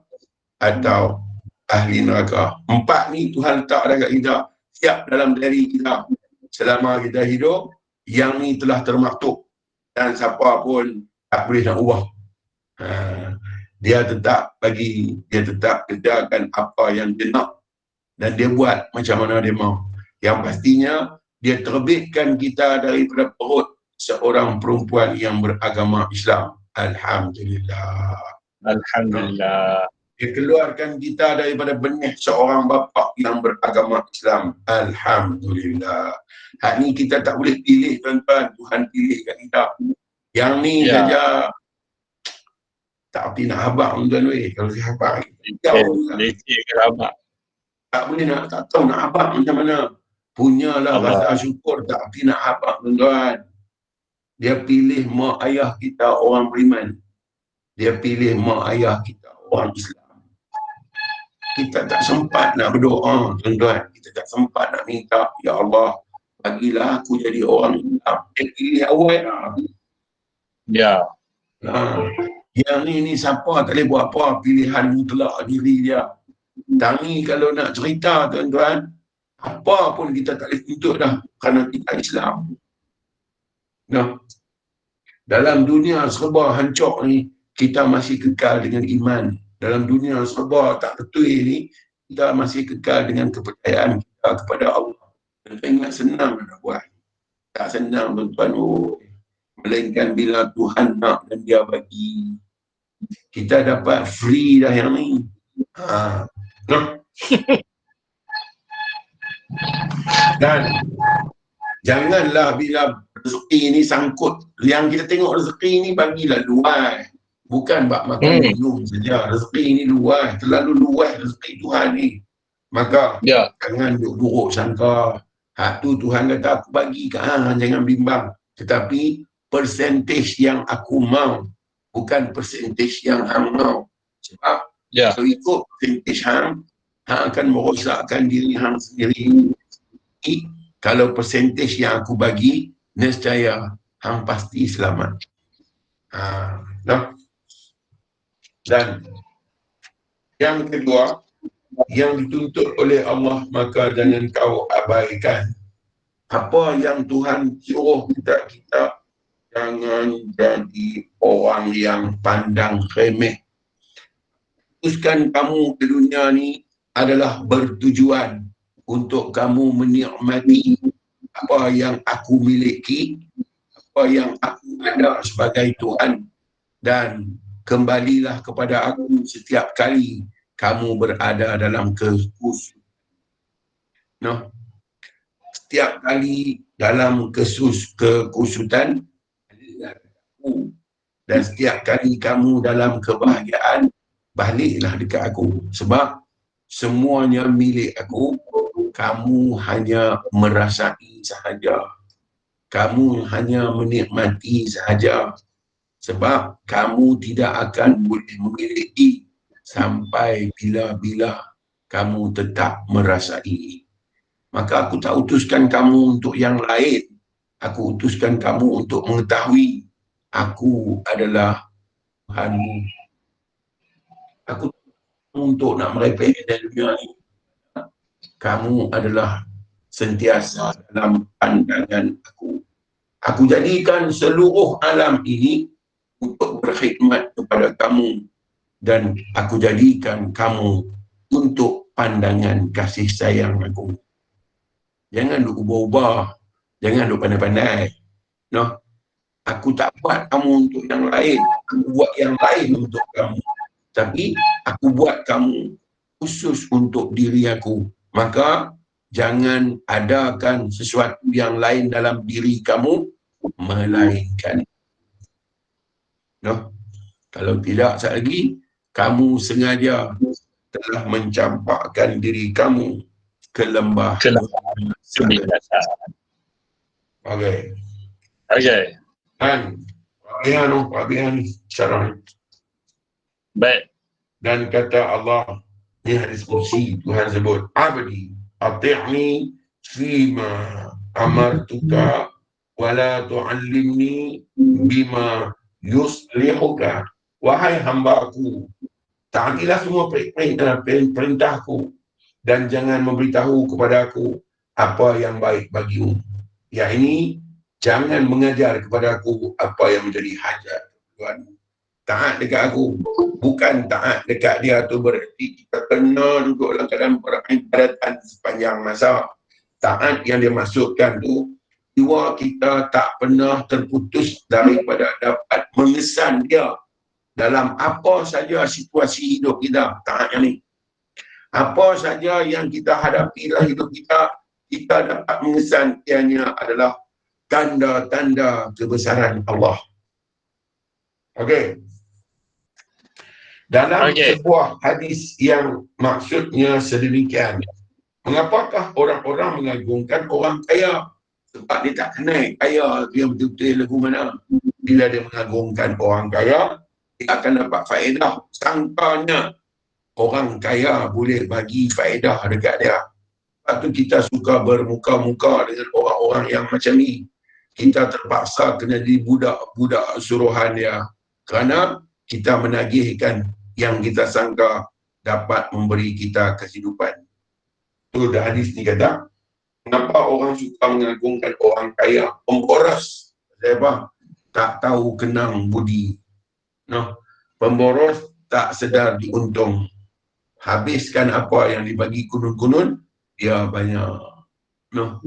atau ahli neraka. 4 ni Tuhan letak dekat kita, siap dalam diri kita. Selama kita hidup, yang ni telah termaktub dan siapa pun tak boleh nak ubah. Dia tetap bagi, dia tetap kerjakan apa yang dia nak dan dia buat macam mana dia mau. Yang pastinya dia terbitkan kita daripada perut seorang perempuan yang beragama Islam. Alhamdulillah. Alhamdulillah. Dia keluarkan kita daripada benih seorang bapa yang beragama Islam. Alhamdulillah. Hak ni kita tak boleh pilih tuan-tuan. Tuhan pilih kat kita. Yang ni saja tak erti nak habaq tuan-tuan weh. Kalau saya habaq leceh ke habaq. tak boleh nak, tak tahu nak habaq macam mana. Punyalah rasa syukur, tak erti nak habaq tuan-tuan. Dia pilih mak ayah kita orang beriman. Dia pilih mak ayah kita orang Islam. Kita tak sempat nak berdoa tuan-tuan. Kita tak sempat nak minta, ya Allah, bagilah aku jadi orang Islam. Dia pilih awal lah. Ya. Yang ni siapa tak boleh buat apa, pilihan mutlak diri dia. Dan ni kalau nak cerita tuan-tuan, apa pun kita tak boleh tuntut dah kerana kita Islam. Dalam dunia serba hancur ni, kita masih kekal dengan iman. Dalam dunia serba tak betul ni, kita masih kekal dengan kepercayaan kita kepada Allah. Dan ingat senang nak buat. Tak senang tuan-tuan. Melainkan bila Tuhan nak dan dia bagi. Kita dapat free dah yang ni. Dan janganlah bila rezeki ni sangkut. Yang kita tengok rezeki ni bagilah luas. Bukan bak makan minum saja. Rezeki ni luas. Terlalu luas rezeki Tuhan ni. Maka jangan duk buruk sangka. Hak tu Tuhan kata aku bagi ke jangan bimbang. Tetapi persentage yang aku mau, bukan persentage yang hang mau. Sebab kalau ikut persentage hang akan merosakkan diri hang sendiri. Kalau persentage yang aku bagi, nescaya hang pasti selamat. Dan yang kedua, yang dituntut oleh Allah, maka jangan kau abaikan. Apa yang Tuhan suruh kita, jangan jadi orang yang pandang remeh. Teruskan kamu ke dunia ni adalah bertujuan untuk kamu menikmati apa yang aku miliki, apa yang aku ada sebagai Tuhan, dan kembalilah kepada aku setiap kali kamu berada dalam kekusutan. Setiap kali dalam kekusutan, dan setiap kali kamu dalam kebahagiaan, baliklah dekat aku. Sebab semuanya milik aku. kamu hanya merasai sahaja. Kamu hanya menikmati sahaja. Sebab kamu tidak akan boleh memiliki sampai bila-bila kamu tetap merasai. Maka aku tak utuskan kamu untuk yang lain. Aku utuskan kamu untuk mengetahui aku adalah Tuhanmu. Aku untuk nak merepek dalam dunia ini. Kamu adalah sentiasa dalam pandangan aku. Aku jadikan seluruh alam ini untuk berkhidmat kepada kamu. Dan aku jadikan kamu untuk pandangan kasih sayang aku. Jangan lu ubah-ubah. Jangan lu pandai-pandai. No? Aku tak buat kamu untuk yang lain. Aku buat yang lain untuk kamu. Tapi aku buat kamu khusus untuk diri aku. Maka jangan adakan sesuatu yang lain dalam diri kamu melainkan. No? Kalau tidak, sekali lagi, kamu sengaja telah mencampakkan diri kamu ke lembah Kebiasaan. Okey. Okey. Dan Fabian sekarang. Baik. Dan kata Allah, ni hadis kursi, Tuhan sebut, abdi ati'ni fima amartuka wala tu'allimni bima yuslihuka. Wahai hamba-Ku, taatilah semua perintahku dan jangan memberitahu kepada aku apa yang baik bagimu. Yang ini, jangan mengajar kepada aku apa yang menjadi hajat Tuhan. Taat dekat aku, bukan taat dekat dia tu berarti kita kena duduk dalam keadaan peribadatan sepanjang masa. Taat yang dia maksudkan tu, jiwa kita tak pernah terputus daripada dapat mengesan dia dalam apa saja situasi hidup kita. Taat yang ni, apa saja yang kita hadapi dalam hidup kita, kita dapat mengesan ianya adalah tanda-tanda kebesaran Allah. Okey. Dalam sebuah hadis yang maksudnya sedemikian, mengapakah orang-orang mengagungkan orang kaya? Sebab dia tak kenal kaya dia betul-betul lagu mana. Bila dia mengagungkan orang kaya, dia akan dapat faedah. Sangkanya orang kaya boleh bagi faedah dekat dia. Lepas tu kita suka bermuka-muka dengan orang-orang yang macam ni. Kita terpaksa kena jadi budak-budak suruhan dia. Kerana kita menagihkan yang kita sangka dapat memberi kita kehidupan. Tu dah hadis ni kata, kenapa orang suka mengagungkan orang kaya? Pemboros. Sebab tak tahu kenang budi. No. Pemboros tak sedar diuntung. Habiskan apa yang dibagi kunun-kunun, dia banyak. No.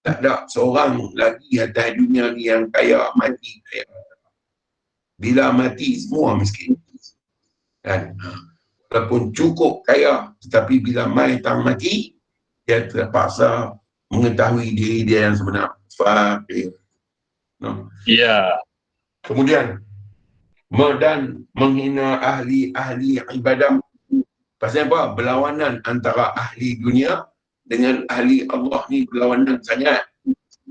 Tak ada seorang lagi atas dunia ni yang kaya mati kaya. Bila mati semua miskin. Dan walaupun cukup kaya, tetapi bila mai tang mati, dia terpaksa mengetahui diri dia yang sebenar. Fakir. No. Ya. Kemudian dan menghina ahli ibadah. Pasal apa? Berlawanan antara ahli dunia dengan ahli Allah ni berlawanan sangat.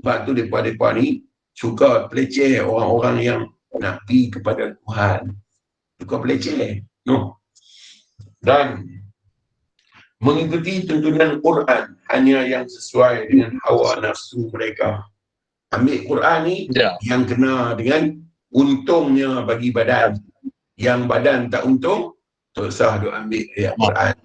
Sebab tu mereka ni suka peleceh orang-orang yang nak pergi kepada Tuhan. Suka peleceh. No. Dan mengikuti tuntunan Quran hanya yang sesuai dengan hawa nafsu mereka. Ambil Quran ni yang kena dengan untungnya bagi badan. Yang badan tak untung, tak usah duk ambil ayat Quran.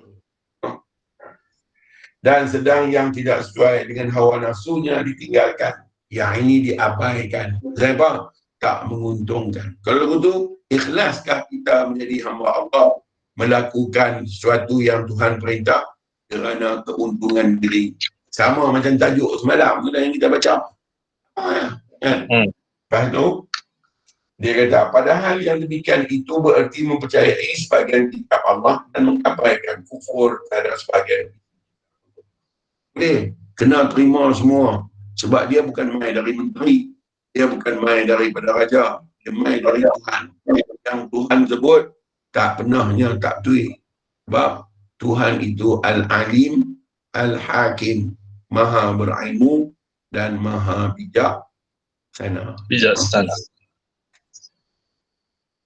Dan sedang yang tidak sesuai dengan hawa nafsunya ditinggalkan. Yang ini diabaikan. Sebab tak menguntungkan. Kalau begitu, ikhlaskah kita menjadi hamba Allah, melakukan sesuatu yang Tuhan perintah kerana keuntungan diri? Sama macam tajuk semalam tu yang kita baca. Lepas tu, dia kata, padahal yang demikian itu bererti mempercayai sebahagian kitab Allah dan mengabaikan kufur terhadap sebahagian. Kena terima semua. Sebab dia bukan main dari menteri. Dia bukan main daripada raja. Dia main dari Tuhan. Yang Tuhan sebut, tak pernahnya tak betul. Sebab Tuhan itu Al-Alim, Al-Hakim, maha berilmu dan maha bijaksana. Bijaksana.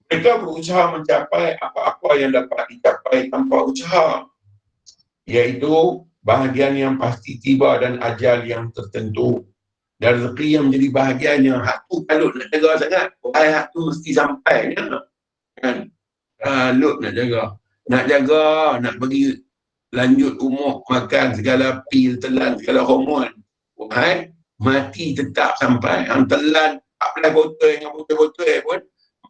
Mereka berusaha mencapai apa-apa yang dapat dicapai tanpa usaha, iaitu bahagian yang pasti tiba dan ajal yang tertentu. Dan rezeki yang menjadi bahagiannya, hak tu kalau nak jaga sangat, hak tu mesti sampai kan. Kalau nak jaga, nak bagi lanjut umur, makan segala pil, telan segala hormon, mati tetap sampai. Yang telan 14 botol dengan botol-botol pun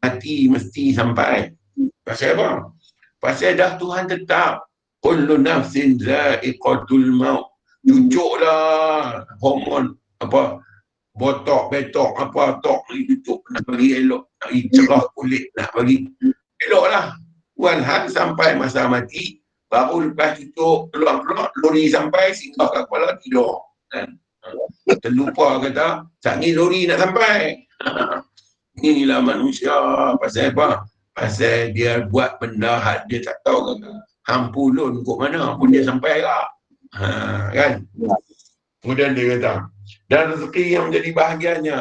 mati mesti sampai. Pasal apa? Pasal dah Tuhan tetap kullu nafsin za'iqatul maut. Cucuklah hormon apa, botok, betok, apa, tok ni cucuk, nak bagi elok, nak bagi cerah kulit, nak bagi eloklah. Walhal sampai masa mati, baru lepas cucuk, keluar-keluar, lori sampai, singgah ke kepala, tidur. Terlupa kata, saat ni lori nak sampai. Inilah manusia. Pasal apa? Pasal dia buat benda hak dia tak tahu kata. Hampulun kok mana pun dia sampai lah. Kan? Kemudian dia kata, dan rezeki yang menjadi bahagiannya.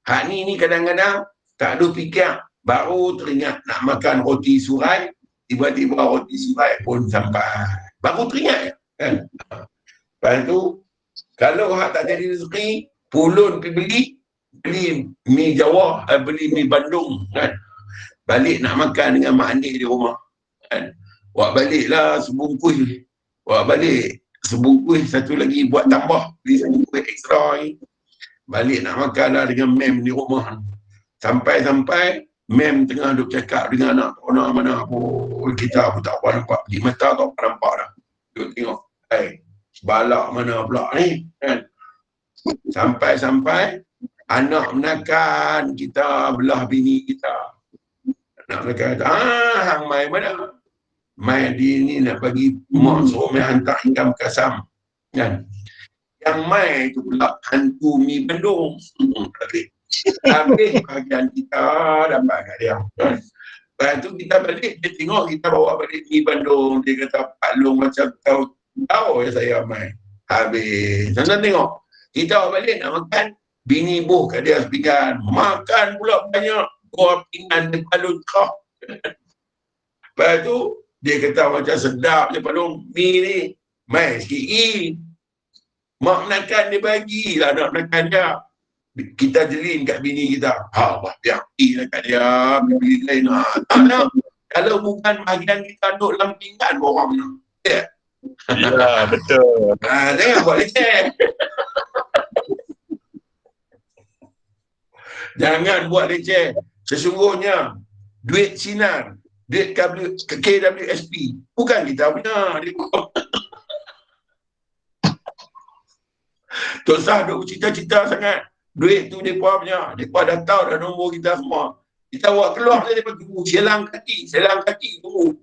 Hak ni kadang-kadang tak ada fikir, baru teringat nak makan roti surai, tiba-tiba roti surai pun sampai. Baru teringat kan? Lepas tu, kalau hak tak jadi rezeki, pulun pergi beli mi Jawa, beli mi Bandung kan. Balik nak makan dengan mak adik di rumah kan. Buat baliklah sebungkus. Buat balik sebungkus, satu lagi buat tambah, beli sebungkus ekstra ni. Balik nak makan lah dengan mem di rumah. Sampai-sampai mem tengah duk cakap dengan anak orang mana pun, kita pun tak apa nampak. Di mata tak apa nampak dah. Duk tengok, balak mana pula ni kan. Sampai-sampai anak menakan kita belah bini kita. Anak menakan kata, hang mai mana? Mai di ni nak bagi mak suruh mai hantar hingga Kasam kan. Yang mai tu pula hantu mi Bandung. Habis bahagian kita dapat kat dia. Lepas tu kita balik, dia tengok kita bawa balik mi Bandung. Dia kata, Pak Long macam tahu ya saya mai. Habis. Sana tengok. Kita bawa balik nak makan. Bini buh kat dia sepinggan. Makan pula banyak. Gua pinggan dia palun kau. Lepas tu, dia kata macam sedap je Pak Long. Mi ni. Mai sikit. Mak makan dia bagilah nak makan dia. Kita jelin kat bini kita. Biar lah kat dia. Bini lain. Tak nak. Kalau bukan bahagian kita duduk dalam pinggan, orang nak. Ya, betul. Jangan buat leceh. Jangan buat leceh. Sesungguhnya, duit sinar, duit KWSP, bukan kita punya. Tok Sah duk cita-cita sangat. Duit tu mereka punya. Mereka dah tahu dah nombor kita semua. Kita buat keluar je, mereka tunggu. Selang kaki tunggu.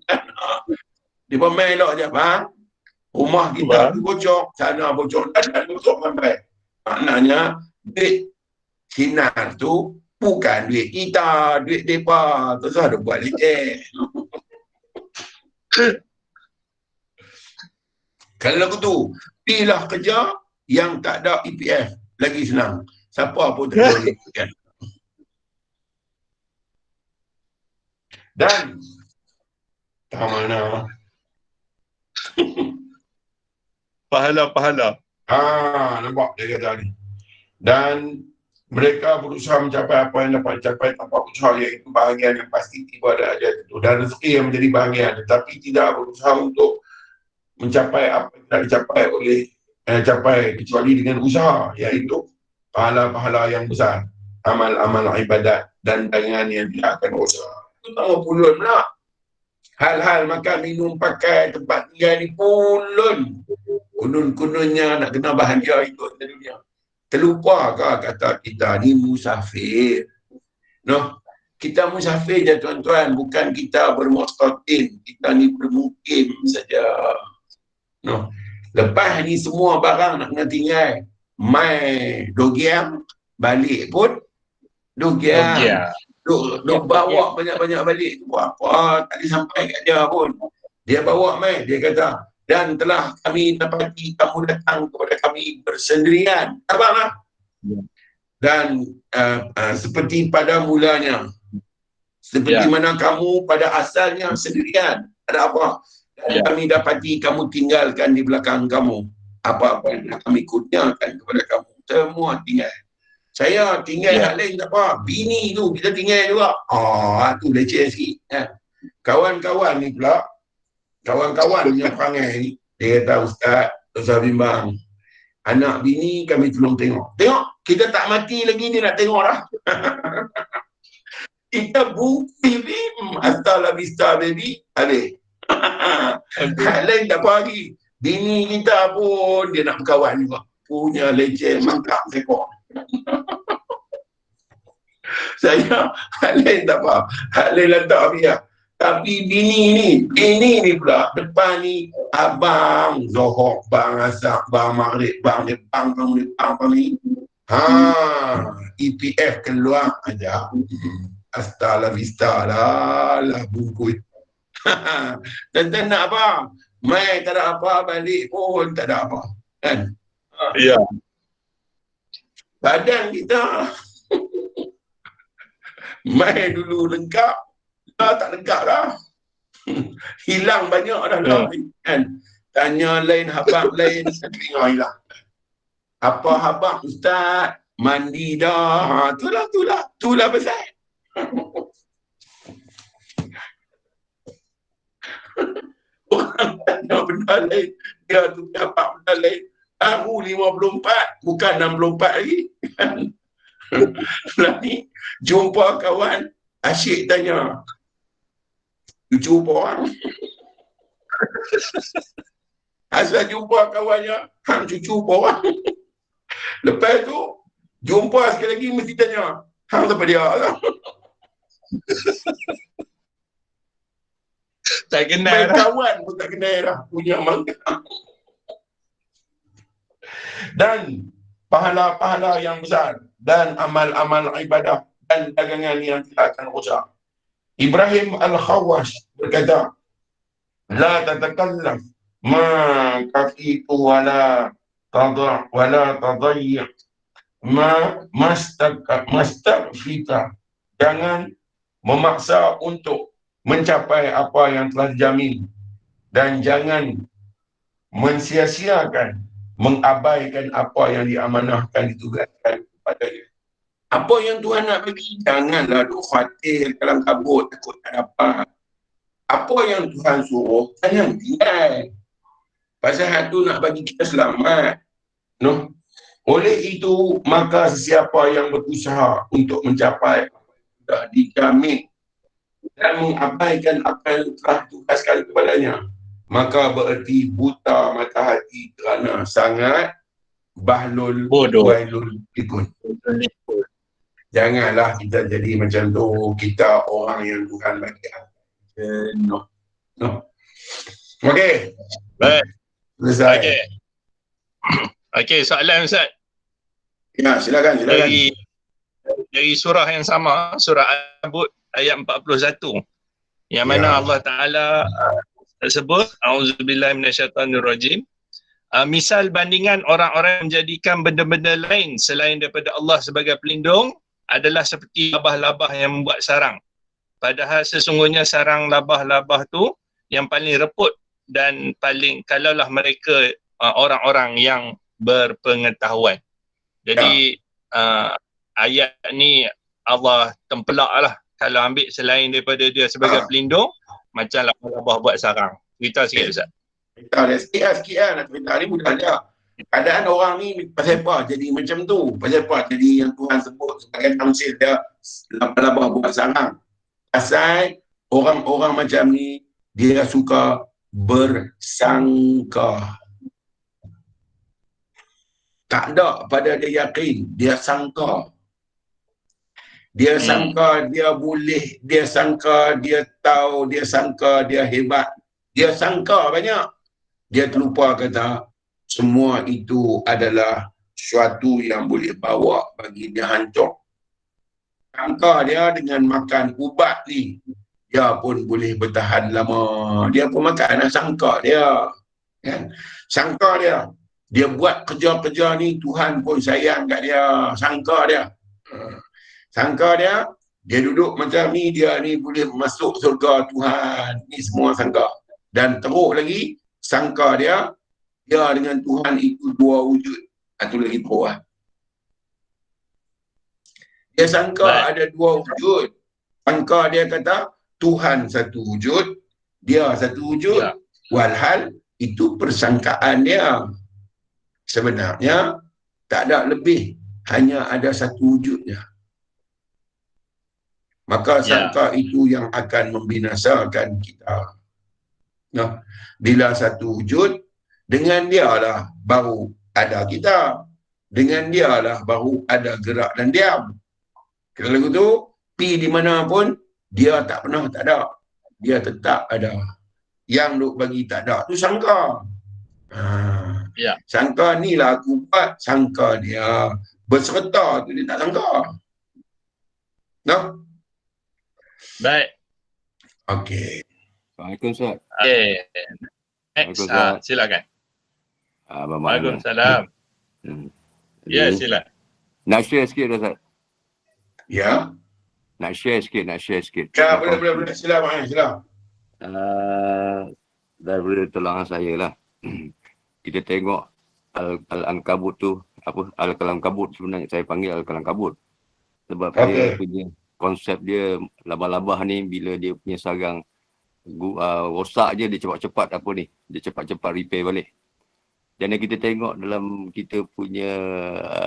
Mereka main elok je. Rumah kita bocor, sana bocor, dan bocor sampai. Maknanya, duit sinar tu bukan duit kita, duit mereka. Tok Sah dah buat leceh. Kalau begitu, pilih kerja yang tak ada EPF, lagi senang. Siapa pun tak boleh kan. Dan tak mana pahala. Nampak dia kata ni. Dan mereka berusaha mencapai apa yang dapat dicapai tanpa usaha, iaitu bahagian yang pasti tiba dan ajal itu. Dan rezeki yang menjadi bahagian, tetapi tidak berusaha untuk mencapai apa yang tidak dicapai oleh capai kecuali dengan usaha, iaitu pahala-pahala yang besar, amal-amal ibadat dan dagangan yang tidak akan usaha. Itu tak pulun pula. Hal-hal makan, minum, pakai, tempat tinggal ni pulun. Kunun-kununnya nak kena bahagia hidup di dunia. Terlupakah kata kita ni musafir? Kita musafir je tuan-tuan, bukan kita bermustatin. Kita ni bermukim saja. Lepas ni semua barang nak kena tinggal. Mai dogiam, balik pun dogiam. Duk bawa banyak-banyak balik tu apa, tak boleh sampai kat dia pun. Dia bawa mai, dia kata dan telah kami dapati kamu datang kepada kami bersendirian. Abanglah. Dan seperti pada mulanya, seperti mana kamu pada asalnya sendirian. Ada apa? Dan kami dapati kamu tinggalkan di belakang kamu apa-apa yang kami kurniakan kepada kamu. Semua tinggal. Saya tinggal hal lain tak apa. Bini tu kita tinggal juga. Tu leceh sikit. Kawan-kawan ni pula, kawan-kawan punya perangai ni, dia kata, Ustaz bimbang, anak bini kami tolong tengok. Tengok, kita tak mati lagi dia nak tengok dah. Kita bukti ni, hasta la vista baby, habis. Hal lain tak apa lagi. Bini kita pun dia nak berkawan juga. Punya leceh, mantap sekor. Saya hal lain tak apa. Hal lain lantak biar. Tapi bini ni pula depan ni abang Zohor, bang Asap, bang Maghrib, bang Nepang, bang ni. EPF keluar aja. Hasta la vista lah bungkus. Dan nak apa? Mai tak ada apa, balik pun tak ada apa. Kan? Ya. Badan kita mai dulu lengkap, tak lengkap dah. Hilang banyak dah kan. Tanya lain, habang lain, tengok hilang. Apa habang Ustaz? Mandi dah. Itulah pasal. Orang tanya benda lain, dia tu dapat benda lain. Aku 54, bukan 64 lagi. Lah ni, jumpa kawan, asyik tanya. Jumpa orang. Asal jumpa kawannya, hang cucu orang. Lepas tu, jumpa sekali lagi mesti tanya, hang siapa dia lah. Tak kenal dah. Kawan pun tak kenal dah. Punya mangga. Dan pahala-pahala yang besar dan amal-amal ibadah dan dagangan yang tidak akan rosak. Ibrahim Al-Khawash berkata, la tatakallaf ma kafitu wala tadayyi ma mastaqfita. Jangan memaksa untuk mencapai apa yang telah dijamin dan jangan mensia-siakan, mengabaikan apa yang diamanahkan, ditugaskan kepadanya. Apa yang Tuhan nak bagi, janganlah duk khawatir kalang kabut, takut tak dapat. Apa yang Tuhan suruh, jangan tinggal. Pasal tu nak bagi kita selamat. No? Oleh itu, maka sesiapa yang berusaha untuk mencapai sudah dijamin dan mengabaikan apa yang telah ditugaskan kepadanya, maka bererti buta mata hati kerana sangat bahlul wailul likun. Janganlah kita jadi macam tu. Kita orang yang Tuhan bagi. No. Okey. Baik. Selesai. Okey, soalan Ustaz. Ya, silakan. Dari surah yang sama, surah Al-Ankabut ayat 41. Yang mana Allah Ta'ala tersebut, auzubillahi minasyaitanirrajim, misal bandingan orang-orang menjadikan benda-benda lain selain daripada Allah sebagai pelindung adalah seperti labah-labah yang membuat sarang. Padahal sesungguhnya sarang labah-labah tu yang paling reput dan paling, kalaulah mereka orang-orang yang berpengetahuan. Jadi ayat ni Allah tempelak lah. Kalau ambil selain daripada dia sebagai pelindung, macam labah-labah buat sarang. Cerita sikit Ustaz. Sikit lah nak cerita ni mudah je. Keadaan orang ni pasal apa jadi macam tu? Pasal apa jadi yang Tuhan sebut sebagai tamsil dia labah-labah buat sarang? Pasal orang-orang macam ni dia suka bersangka. Tak ada pada dia yakin, dia sangka. Dia sangka dia boleh, dia sangka dia tahu, dia sangka dia hebat. Dia sangka banyak. Dia terlupa kata semua itu adalah sesuatu yang boleh bawa bagi dia hancur. Sangka dia dengan makan ubat ni, dia pun boleh bertahan lama. Dia pun makan, sangka dia. Kan? Sangka dia buat kerja-kerja ni Tuhan pun sayang kat dia. Sangka dia. Sangka dia duduk macam ni, dia ni boleh masuk surga Tuhan. Ni semua sangka. Dan teruk lagi, sangka dia dengan Tuhan itu dua wujud. Itu lagi teruk lah. Dia sangka ada dua wujud. Sangka dia kata Tuhan satu wujud, dia satu wujud. Walhal itu persangkaan dia. Sebenarnya tak ada lebih, hanya ada satu wujudnya. Maka sangka itu yang akan membinasakan kita. Nah, bila satu wujud, dengan dialah baru ada kita. Dengan dialah baru ada gerak dan diam. Kalau begitu, pi di mana pun, dia tak pernah tak ada. Dia tetap ada. Yang duk bagi tak ada, tu sangka. Sangka ni lah aku buat, sangka dia. Berserta tu dia tak sangka. No? Baik. Okey. Assalamualaikum Ustaz. Okey. Next, silakan. Waalaikumsalam. Ya, silakan. Nak share sikit Ustaz. Ya. Nak share sikit. Ya, boleh. Silakan. Daripada tulangan saya lah. Kita tengok Al-Ankabut tu, Al-Kalam Kabut sebenarnya saya panggil Al-Kalam Kabut. Sebab dia punya konsep dia labah-labah ni, bila dia punya sarang rosak je, dia cepat-cepat dia cepat-cepat repair balik. Dan kita tengok dalam kita punya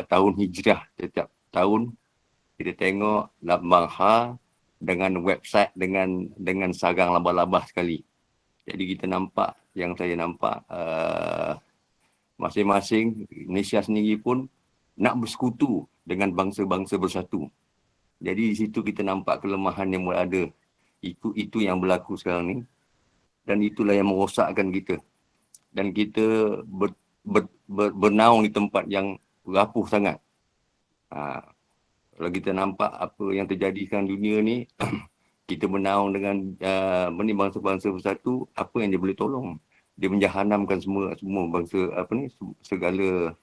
tahun hijrah, setiap tahun kita tengok lambang Ha dengan website dengan sarang labah-labah sekali. Jadi kita nampak, yang saya nampak masing-masing Malaysia sendiri pun nak bersekutu dengan bangsa-bangsa bersatu. Jadi di situ kita nampak kelemahan yang berada. Itu yang berlaku sekarang ni. Dan itulah yang merosakkan kita. Dan kita bernaung di tempat yang rapuh sangat. Kalau kita nampak apa yang terjadi sekarang dunia ni, kita bernaung dengan bangsa-bangsa bersatu, apa yang dia boleh tolong? Dia menjahanamkan semua bangsa segala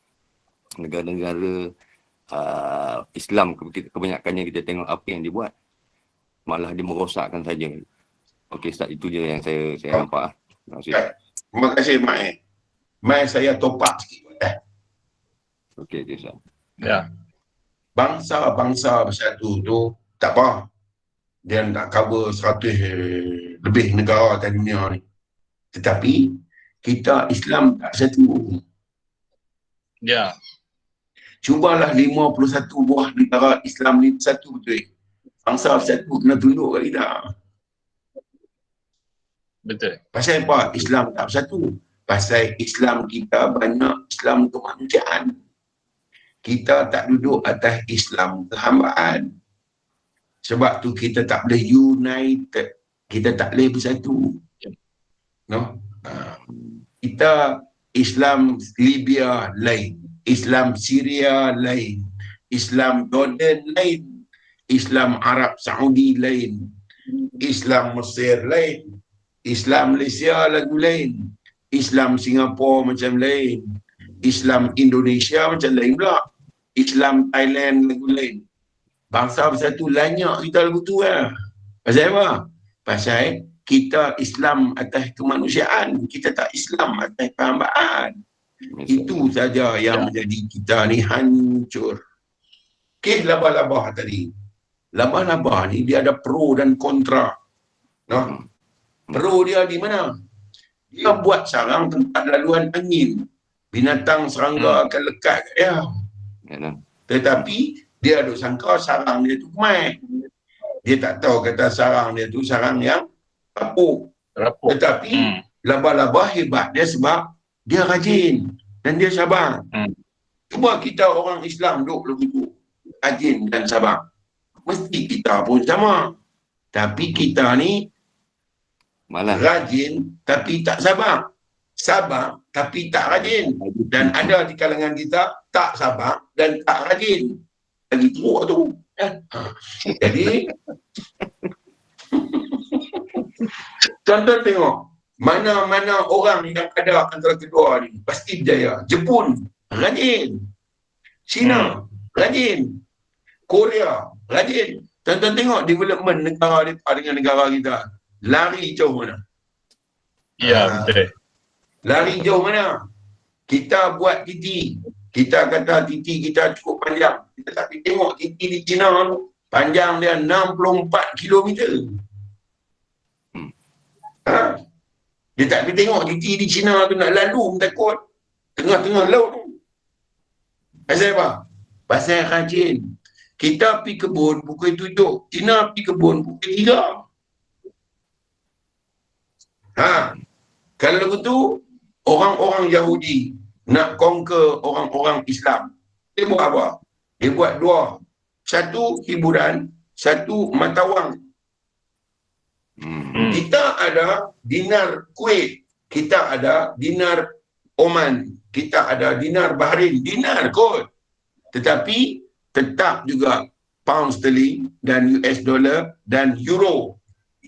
negara-negara Islam, kebanyakannya kita tengok apa yang dia buat. Malah dia merosakkan saja. Okey, Ustaz, itu je yang saya nampak. Terima kasih, Mai. Mai, saya topak sikit. Okey, Ustaz. Ya. Bangsa-bangsa bersatu tu tak apa. Dia nak cover 100 lebih negara di dunia ni. Tetapi kita Islam tak satu. Ya. Cubalah 51 buah negara Islam ni satu betul. Bangsa satu kena tunduk kat kita. Betul. Pasal apa Islam tak bersatu? Pasal Islam kita banyak Islam kemanusiaan. Kita tak duduk atas Islam kehambaan. Sebab tu kita tak boleh united. Kita tak boleh bersatu. No? Kita Islam Libya lain. Islam Syria lain. Islam Jordan lain. Islam Arab Saudi lain. Islam Mesir lain. Islam Malaysia lagu lain. Islam Singapura macam lain. Islam Indonesia macam lain pula. Islam Thailand lagu lain. Bangsa bersatu banyak kita lagu tu lah. Pasal apa? Pasal kita Islam atas kemanusiaan. Kita tak Islam atas kehambaan. Itu saja yang menjadi kita ni hancur. Kes labah-labah tadi. Labah-labah ni dia ada pro dan kontra. No? Pro dia di mana? Dia buat sarang tempat laluan angin. Binatang serangga akan lekat kat dia. Tetapi dia duk sangka sarang dia tu kuat. Dia tak tahu kata sarang dia tu sarang yang rapuh. Tetapi labah-labah hebat dia sebab dia rajin dan dia sabar. Cuba kita orang Islam duk begitu rajin dan sabar. Mesti kita pun sama. Tapi kita ni malah rajin tapi tak sabar. Sabar tapi tak rajin. Dan ada di kalangan kita tak sabar dan tak rajin. Lagi teruk tu. Jadi contoh tengok Mana-mana orang yang ada antara kedua ni pasti berjaya. Jepun rajin, China rajin, Korea rajin. Tuan-tuan tengok development negara dengan negara kita. Lari jauh mana? Ya, betul. Lari jauh mana? Kita buat titi. Kita kata titi kita cukup panjang. Tetapi tengok titi di China tu, panjang dia 64 kilometer. Dia tak pergi tengok titi di China tu nak lalu takut. Tengah-tengah laut tu. Pasal apa? Pasal rajin. Kita pergi kebun pukul 7. China pergi kebun pukul 3. Kalau begitu, orang-orang Yahudi nak conquer orang-orang Islam. Dia buat apa? Dia buat dua. Satu hiburan, satu matawang. Kita ada dinar Kuwait, kita ada dinar Oman, kita ada dinar Bahrain, dinar kot. Tetapi tetap juga pound sterling dan US dollar dan euro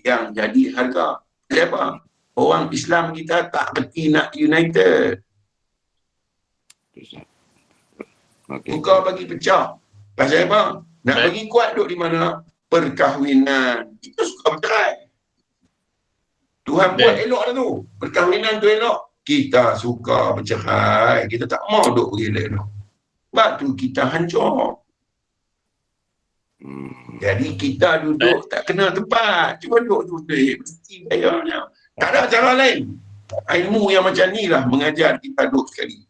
yang jadi harga. Kenapa? Orang Islam kita tak berhenti nak united. Bukan bagi pecah. Pasal apa? Nak bagi kuat duduk di mana? Perkahwinan. Itu suka bercerai. Tuhan buat elok dah tu. Perkahwinan tu elok. Kita suka bercerai. Kita tak mau duduk elok. Sebab tu kita hancur. Jadi kita duduk tak kena tempat. Cuma duduk tu. Mesti bayarnya. Tak ada cara lain. Ilmu yang macam ni lah mengajar kita duduk sekali.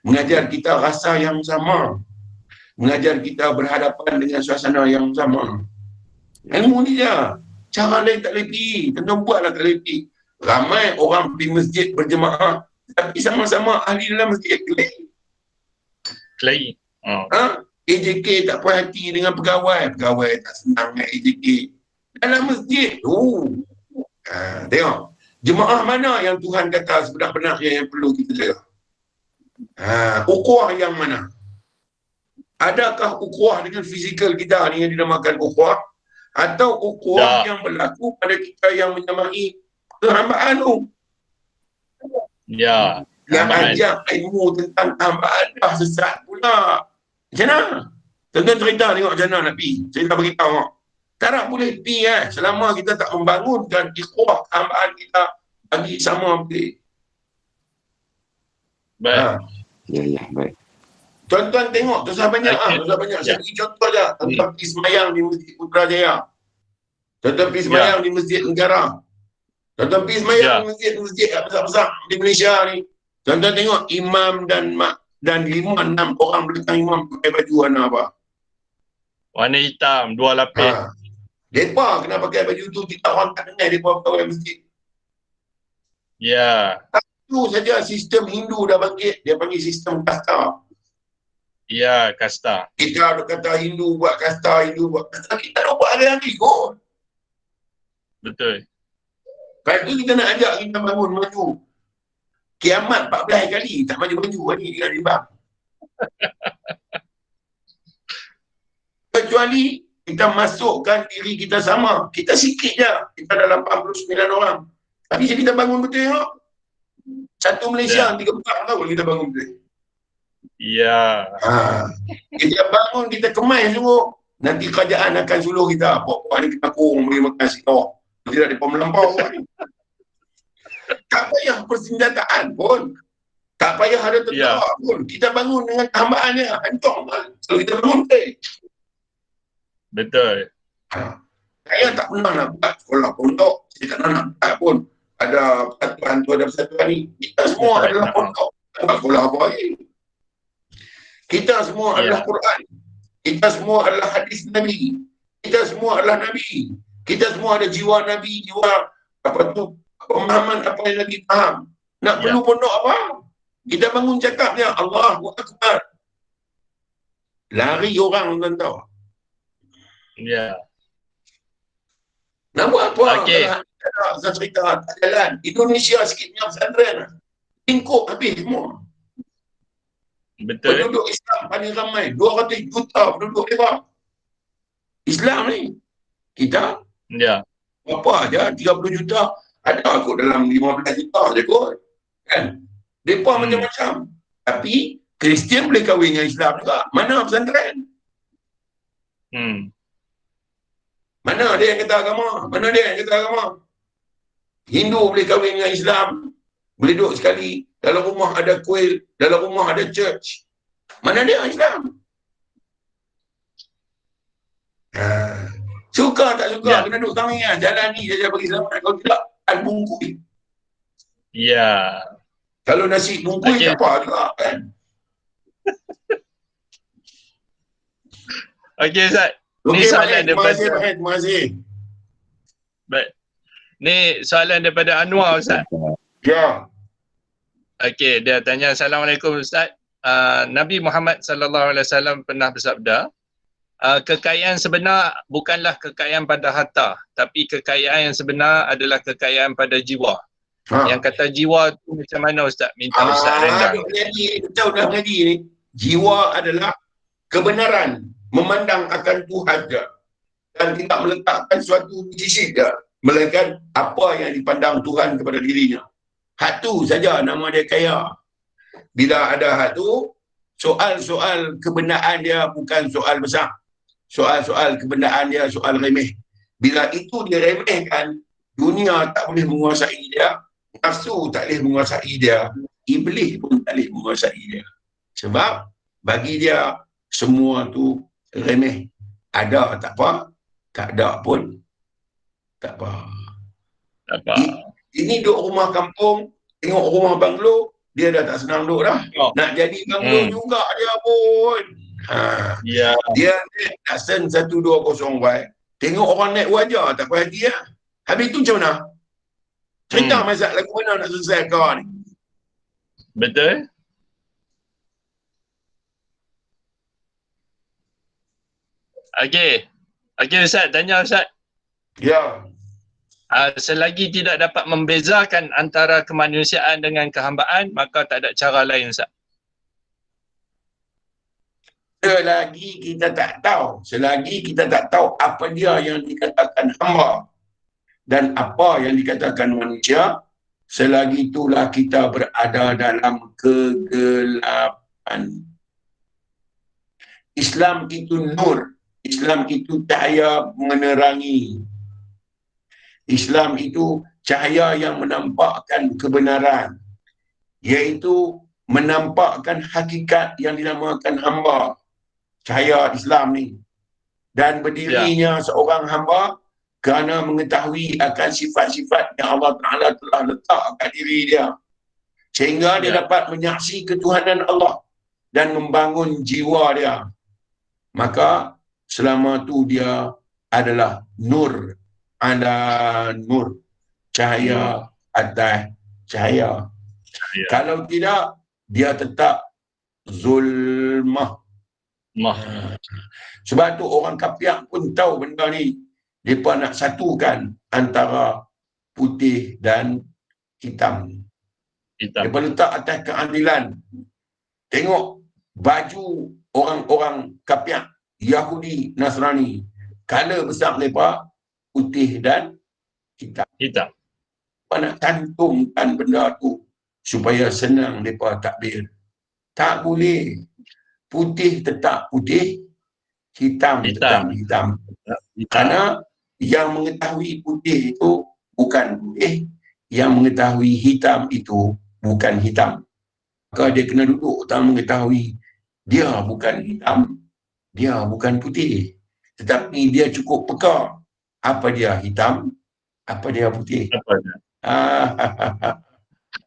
Mengajar kita rasa yang sama. Mengajar kita berhadapan dengan suasana yang sama. Ilmu ni je. Cara lain tak boleh pergi. Tentu buatlah tak boleh pergi. Ramai orang pergi masjid berjemaah. Tapi sama-sama ahli dalam masjid kelahi. AJK tak puas hati dengan pegawai. Pegawai tak senang dengan AJK. Dalam masjid. Tengok. Jemaah mana yang Tuhan kata sebenar-benarnya yang perlu kita jaga? Ukhuwah yang mana? Adakah ukhuwah dengan fizikal kita ni yang dinamakan ukhuwah? Atau ukhuwah yang berlaku pada kita yang menyamai kehambaan tu? Ya. Yang ajar ilmu tentang kehambaan dah sesat pula. Macam mana? Tuan-tuan cerita tengok macam mana nak pergi. Saya tak beritahu. Tak nak boleh pergi selama kita tak membangunkan ukhuwah kehambaan kita bagi sama boleh. Baik. Ya, baik. Tuan-tuan tengok, tuan banyak tuan banyak. Saya bagi contoh je. Tuan-tuan pergi semayang di Masjid Putrajaya. Tuan-tuan pergi semayang di Masjid Negara. Tuan-tuan pergi semayang di masjid besar-besar di Malaysia ni. Tuan-tuan tengok imam dan 5-6 orang belakang imam pakai baju warna apa? Warna hitam, 2 lapis. Mereka kena pakai baju tu, kita orang tak kenal mereka pegawai masjid. Ya. Itu saja sistem Hindu dah bangkit. Dia panggil sistem kasta. Ya, kasta. Kita ada kata Hindu buat kasta, Hindu buat kasta. Kita dah buat hari-hari kot. Betul. Lepas tu kita nak ajak kita bangun maju. Kiamat 14 kali. Tak maju-maju hari dengan rimbang. Kecuali kita masukkan diri kita sama. Kita sikit je. Kita dalam 89 orang. Tapi kita bangun betul tengok. Satu Malaysia 34 tahun kita bangun betul. Ya. Kita bangun, kita kemai semua. Nanti kerajaan akan suluh kita. Pokok ni kita kurung bagi makan sikit. Tidak ada pemelampau ni. Tak payah persenjataan pun. Tak payah ada tentara pun. Kita bangun dengan kehambaannya. Hancur. Kalau kita bangun betul. Saya tak pernah nak buat sekolah pondok. Saya tak nak buat pun. Ada persatuan tu, ada persatuan ni. Kita semua adalah pondok. Tak sekolah apa lagi. Kita semua adalah Quran. Kita semua adalah hadis Nabi. Kita semua adalah Nabi. Kita semua ada jiwa Nabi, jiwa apa tu, pemahaman apa yang Nabi faham. Nak perlu pondok apa? Kita bangun cakapnya Allahu Akbar. Lari orang tuan tahu. Ya. Nak buat apa? Okey. Saya cerita tak jalan. Indonesia sikit punya pesantren. Lingkup habis semua. Betul. Penduduk Islam paling ramai. 200 juta penduduk mereka. Islam ni. Kita Ya. apa aja 30 juta. Ada kot dalam 15 juta je kot. Kan? Mereka macam-macam. Tapi Kristian boleh kahwin dengan Islam juga. Mana pesantren? Mana dia yang kata agama? Mana dia yang kata agama? Hindu boleh kahwin dengan Islam. Boleh duduk sekali. Dalam rumah ada kuil. Dalam rumah ada church. Mana dia Islam? Suka tak suka, kena duduk kami lah. Jalan ni saja bagi selamat. Kalau tidak, bungkui. Ya. Kalau nasi bungkui tak apa juga kan. Okey Ustaz. Ni Okey, soalan daripada terima kasih. Baik. Ni soalan daripada Anwar Ustaz. Ya. Okey, dia tanya, Assalamualaikum Ustaz. Nabi Muhammad sallallahu alaihi wasallam pernah bersabda, kekayaan sebenar bukanlah kekayaan pada harta, tapi kekayaan yang sebenar adalah kekayaan pada jiwa. Yang kata jiwa tu macam mana Ustaz? Minta Ustaz rendang. Kita dah ngaji ni. Jiwa adalah kebenaran, memandang akan Tuhan je. Dan tidak meletakkan suatu di sisi dia. Melainkan apa yang dipandang Tuhan kepada dirinya. Hak tu saja nama dia kaya. Bila ada hak tu, soal-soal kebenaran dia bukan soal besar. Soal-soal kebenaran dia soal remeh. Bila itu dia remehkan, dunia tak boleh menguasai dia, nafsu tak boleh menguasai dia, iblis pun tak boleh menguasai dia. Sebab bagi dia semua tu remeh. Ada tak apa, tak ada pun tak apa. Tak apa. Ini duduk rumah kampung, tengok rumah banglo, dia dah tak senang duduk dah. Nak jadi banglo juga dia pun. Dia naik Datsun 120Y. Tengok orang naik wajar, tak puas hati lah. Habis tu macam mana? Cerita masa lagu mana nak selesai kau ni? Betul. Okey. Okey Ustaz, tanya Ustaz. Ya. Selagi tidak dapat membezakan antara kemanusiaan dengan kehambaan, maka tak ada cara lain Ustaz. Selagi kita tak tahu apa dia yang dikatakan hamba dan apa yang dikatakan manusia, selagi itulah kita berada dalam kegelapan. Islam itu nur, Islam itu cahaya menerangi. Islam itu cahaya yang menampakkan kebenaran, iaitu menampakkan hakikat yang dinamakan hamba. Cahaya Islam ni. Dan berdirinya seorang hamba kerana mengetahui akan sifat-sifat yang Allah Ta'ala telah letak kat diri dia. Sehingga dia dapat menyaksi ketuhanan Allah dan membangun jiwa dia. Maka selama tu dia adalah nur ala nur. Cahaya atas cahaya. Kalau tidak, dia tetap zulmah. Sebab tu orang kapiak pun tahu benda ni. Mereka nak satukan antara putih dan hitam. Mereka letak atas keadilan. Tengok baju orang-orang kapiak, Yahudi, Nasrani. Color besar mereka putih dan hitam. Mereka nak cantumkan benda tu supaya senang mereka takbir. Tak boleh. Putih tetap putih, hitam tetap hitam. Kerana yang mengetahui putih itu bukan putih, yang mengetahui hitam itu bukan hitam. Maka dia kena duduk dan mengetahui dia bukan hitam, dia bukan putih. Tetapi dia cukup peka apa dia hitam, apa dia putih.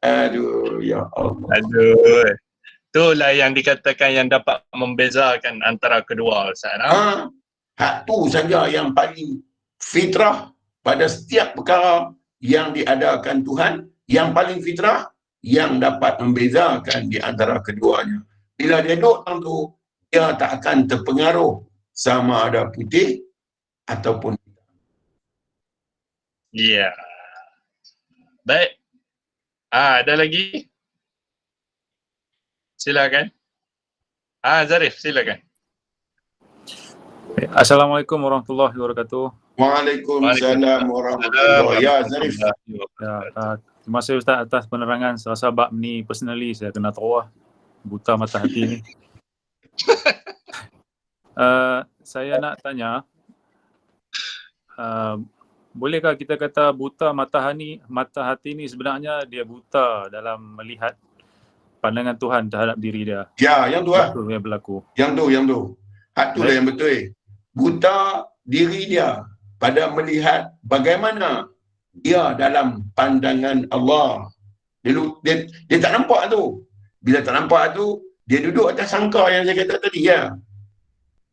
Aduh, ya Allah. Aduh. Itulah yang dikatakan yang dapat membezakan antara kedua Ustaz. Hak tu saja yang paling fitrah pada setiap perkara yang diadakan Tuhan, yang paling fitrah yang dapat membezakan di antara keduanya. Bila dia duduk dalam tu, dia tak akan terpengaruh sama ada putih ataupun hitam. Ya. Baik. Ada lagi? Silakan. Zarif, silakan. Assalamualaikum warahmatullahi wabarakatuh. Waalaikumsalam warahmatullahi wabarakatuh. Ya, Zarif. Terima kasih Ustaz atas penerangan. Rasa bab ni personally saya kena tahu buta mata hati ni. Saya nak tanya, bolehkah kita kata buta mata hati ni sebenarnya dia buta dalam melihat pandangan Tuhan terhadap diri dia? Ya, yang tu lah. Itu yang berlaku. Yang tu. Hak tu lah yang betul. Buta diri dia pada melihat bagaimana dia dalam pandangan Allah. Dia tak nampak tu. Bila tak nampak tu, dia duduk atas sangka yang saya kata tadi ya.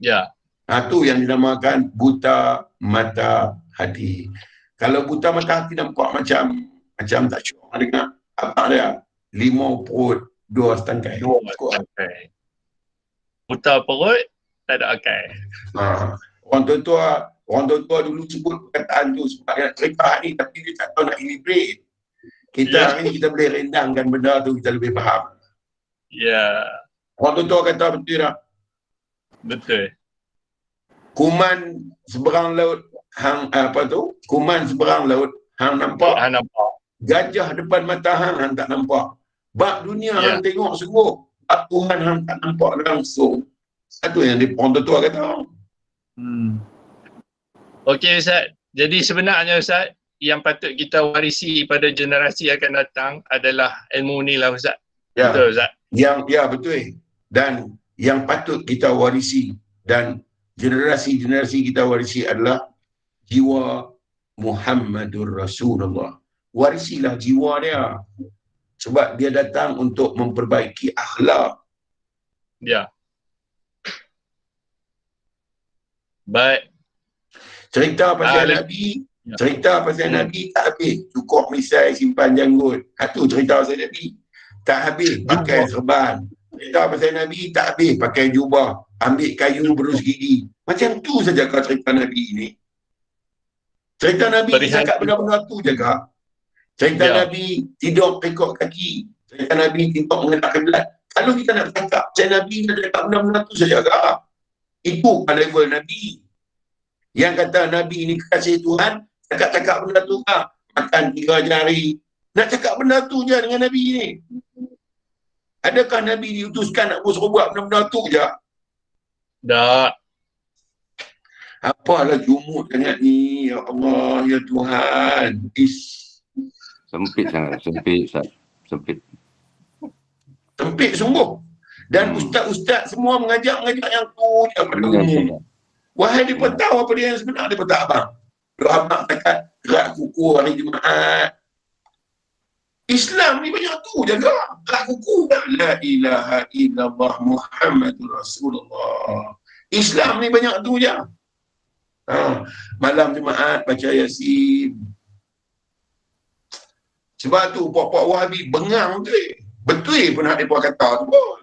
Ya. Tu yang dinamakan buta mata hati. Kalau buta mata hati nampak macam tak syok dengar. Apa dia? 5 perut, 2 setangkai. Buta perut, tak ada akal. Orang tua dulu sebut perkataan tu sebab dia nak cerita ni tapi dia tak tahu nak elaborate. Kita hari ni kita boleh rendangkan benda tu, kita lebih faham. Ya. Orang tua kata betul tak? Betul. Kuman seberang laut hang kuman seberang laut hang nampak. Gajah depan mata hang tak nampak. Bab dunia hang tengok sungguh, bab Tuhan hang tak nampak langsung. Satu yang orang tua kata. Okey Ustaz. Jadi sebenarnya Ustaz, yang patut kita warisi pada generasi akan datang adalah ilmu ni lah Ustaz. Ya. Betul Ustaz? Betul. Dan yang patut kita warisi dan generasi-generasi kita warisi adalah jiwa Muhammadur Rasulullah. Warisilah jiwa dia. Sebab dia datang untuk memperbaiki akhlak. Ya. Baik. Cerita pasal Nabi tak habis. Cukup misai simpan janggut. Itu cerita pasal Nabi. Tak habis pakai serban. Cerita pasal Nabi tak habis pakai jubah. Ambil kayu berus gigi. Macam tu saja kau cerita Nabi ni. Cerita Nabi cakap benda-benda tu jaga. Cerita Nabi tidur pekok kaki. Cerita Nabi tidur menghadap kiblat. Kalau kita nak cakap pasal Nabi, nak cakap benda-benda tu saja jaga. Itu level Nabi. Yang kata Nabi ni kekasih Tuhan, cakap-cakap benda tu makan 3 jari. Nak cakap benda tu je dengan Nabi ni. Adakah Nabi diutuskan nak buat benda-benda tu je? Tak. Apalah jumut sangat ni, ya Allah, ya Tuhan. Sempit sangat, sempit. Sempit sungguh. Dan ustaz-ustaz semua mengajak yang tu je pada umum. Wahai dia pun tahu apa dia yang sebenar, dia pun tak abang. Doa abang cakap gerak kuku hari Jumaat. Islam ni banyak tu jaga. Gerak kuku. La ilaha illallah Muhammadur Rasulullah. Islam ni banyak tu je. Malam Jumaat baca Yasin. Sebab tu puak-puak Wahabi bengang tu. Betul pun nak mereka kata tu pun.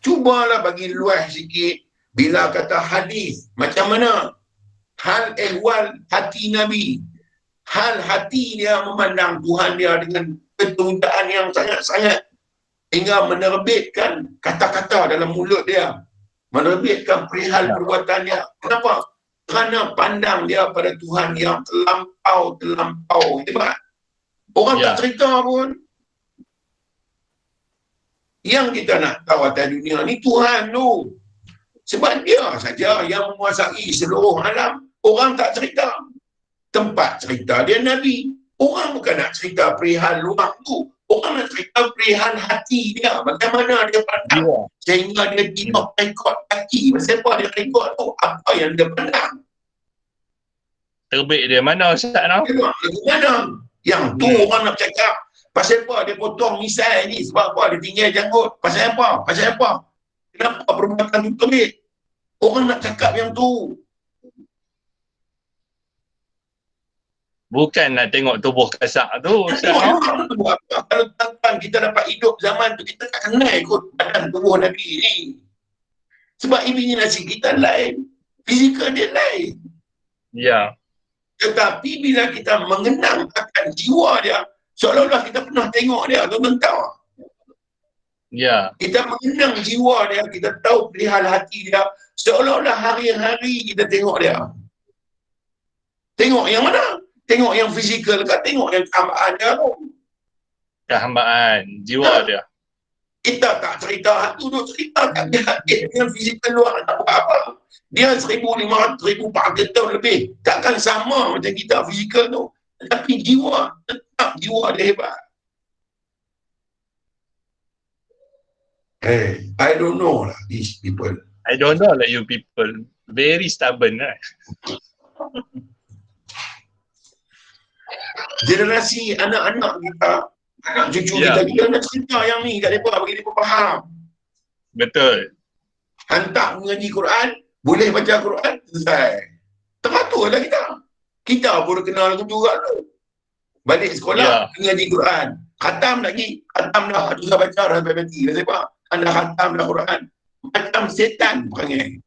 Cubalah bagi luas sikit. Bila kata hadis, macam mana hal ehwal hati Nabi, hal hati dia memandang Tuhan dia dengan ketundaan yang sangat-sangat hingga menerbitkan kata-kata dalam mulut dia, menerbitkan perihal perbuatan dia. Kenapa? Kerana pandang dia pada Tuhan yang terlampau hebat. Orang tak cerita pun. Yang kita nak tahu atas dunia ni Tuhan tu. Sebab dia saja yang menguasai seluruh alam. Orang tak cerita. Tempat cerita dia Nabi. Orang bukan nak cerita perihal luar tu. Orang nak cerita perihal hati dia. Bagaimana dia pandang. Sehingga dia tidak rekod kaki. Siapa dia rekod tu? Apa yang dia pandang. Terbit dia mana Ustaz nak? Mana? Yang tu orang nak cakap. Pasal apa dia potong misai ni? Sebab apa dia tinggal janggut? Pasal apa? Kenapa perbuatan tu terbit? Orang nak cakap yang tu. Bukan nak tengok tubuh kasar tu. Kalau tuan-tuan kita dapat hidup zaman tu, kita tak kenal kot badan tubuh Nabi ni. Sebab imaginasi kita lain. Fizikal dia lain. Ya. Tetapi bila kita mengenang akan jiwa dia, seolah-olah kita pernah tengok dia, tuan-tuan tahu. Ya. Kita mengenang jiwa dia, kita tahu perihal hati dia, Seolah-olah hari-hari kita tengok dia. Tengok yang mana? Tengok yang fizikal ke? Tengok yang kehambaannya tu. Kehambaan jiwa dia. Kita tak cerita tu, duk cerita tak dia dengan fizikal luar tak apa-apa. Dia 1,500, 1,400 tahun lebih. Takkan sama macam kita fizikal tu. Tapi jiwa, tetap jiwa dia hebat. I don't know lah, these people. I don't know lah you people. Very stubborn right? Generasi anak-anak kita, anak cucu kita nak cerita yang ni kat mereka bagi mereka faham. Betul. Hantar mengaji Quran, boleh baca Quran, selesai. Teratur lah kita. Kita pun kenal juga tu. Balik sekolah, mengaji Quran. Khatam lagi, khatam dah, susah baca dah sampai mati. Kenapa? Anda khatam dah Quran. Macam setan perangai.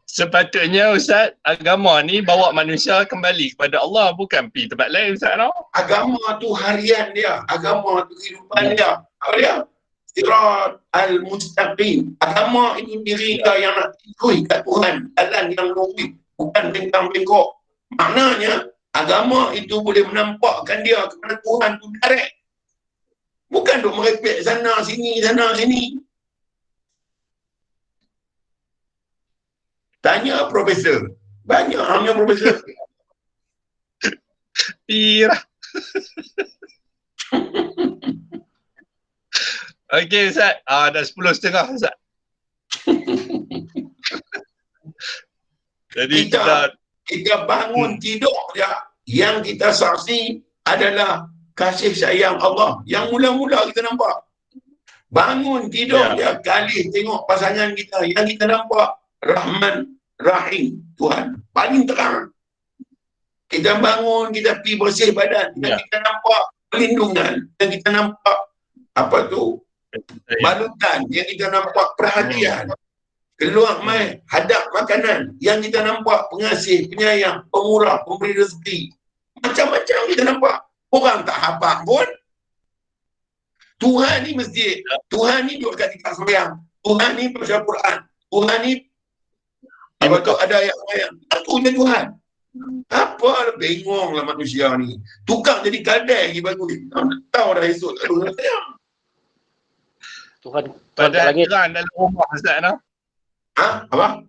Sepatutnya Ustaz, agama ni bawa manusia kembali kepada Allah, bukan pergi tempat lain Ustaz. No? Agama tu harian dia, agama tu kehidupan dia. Apa dia? Sirat al-mustaqim. Agama ini diri dia yang nak ikut kat Tuhan, jalan yang lurus, bukan bengkang-bengkok. Maknanya agama itu boleh menampakkan dia kepada Tuhan tu direct. Bukan duk merepek sana sini. Tanya profesor. Banyak hanya profesor. Pirah. Okey Ustaz. Dah 10.30 Ustaz. Jadi kita bangun tidur dia, yang kita saksi adalah kasih sayang Allah yang mula-mula kita nampak. Bangun tidur dia, kali tengok pasangan kita, yang kita nampak Rahman Rahim Tuhan paling terang. Kita bangun, kita pergi bersih badan, yang kita nampak perlindungan, yang kita nampak apa tu, balutan, yang kita nampak perhatian. Keluar mai hadap makanan, yang kita nampak pengasih, penyayang, pemurah, pemberi rezeki. Macam-macam kita nampak. Orang tak hafal pun. Tuhan ni masjid. Tuhan ni duduk kat tingkat sembahyang. Tuhan ni baca Quran. Tuhan ni apa tu ada ayat sembahyang. Itu Tuhan. Apa bengonglah manusia ni. Tukang jadi kadai lagi bagus. Tahu dah esok tak ada sayang. Tuhan padahal terang dalam rumah Ustaz no? Apa?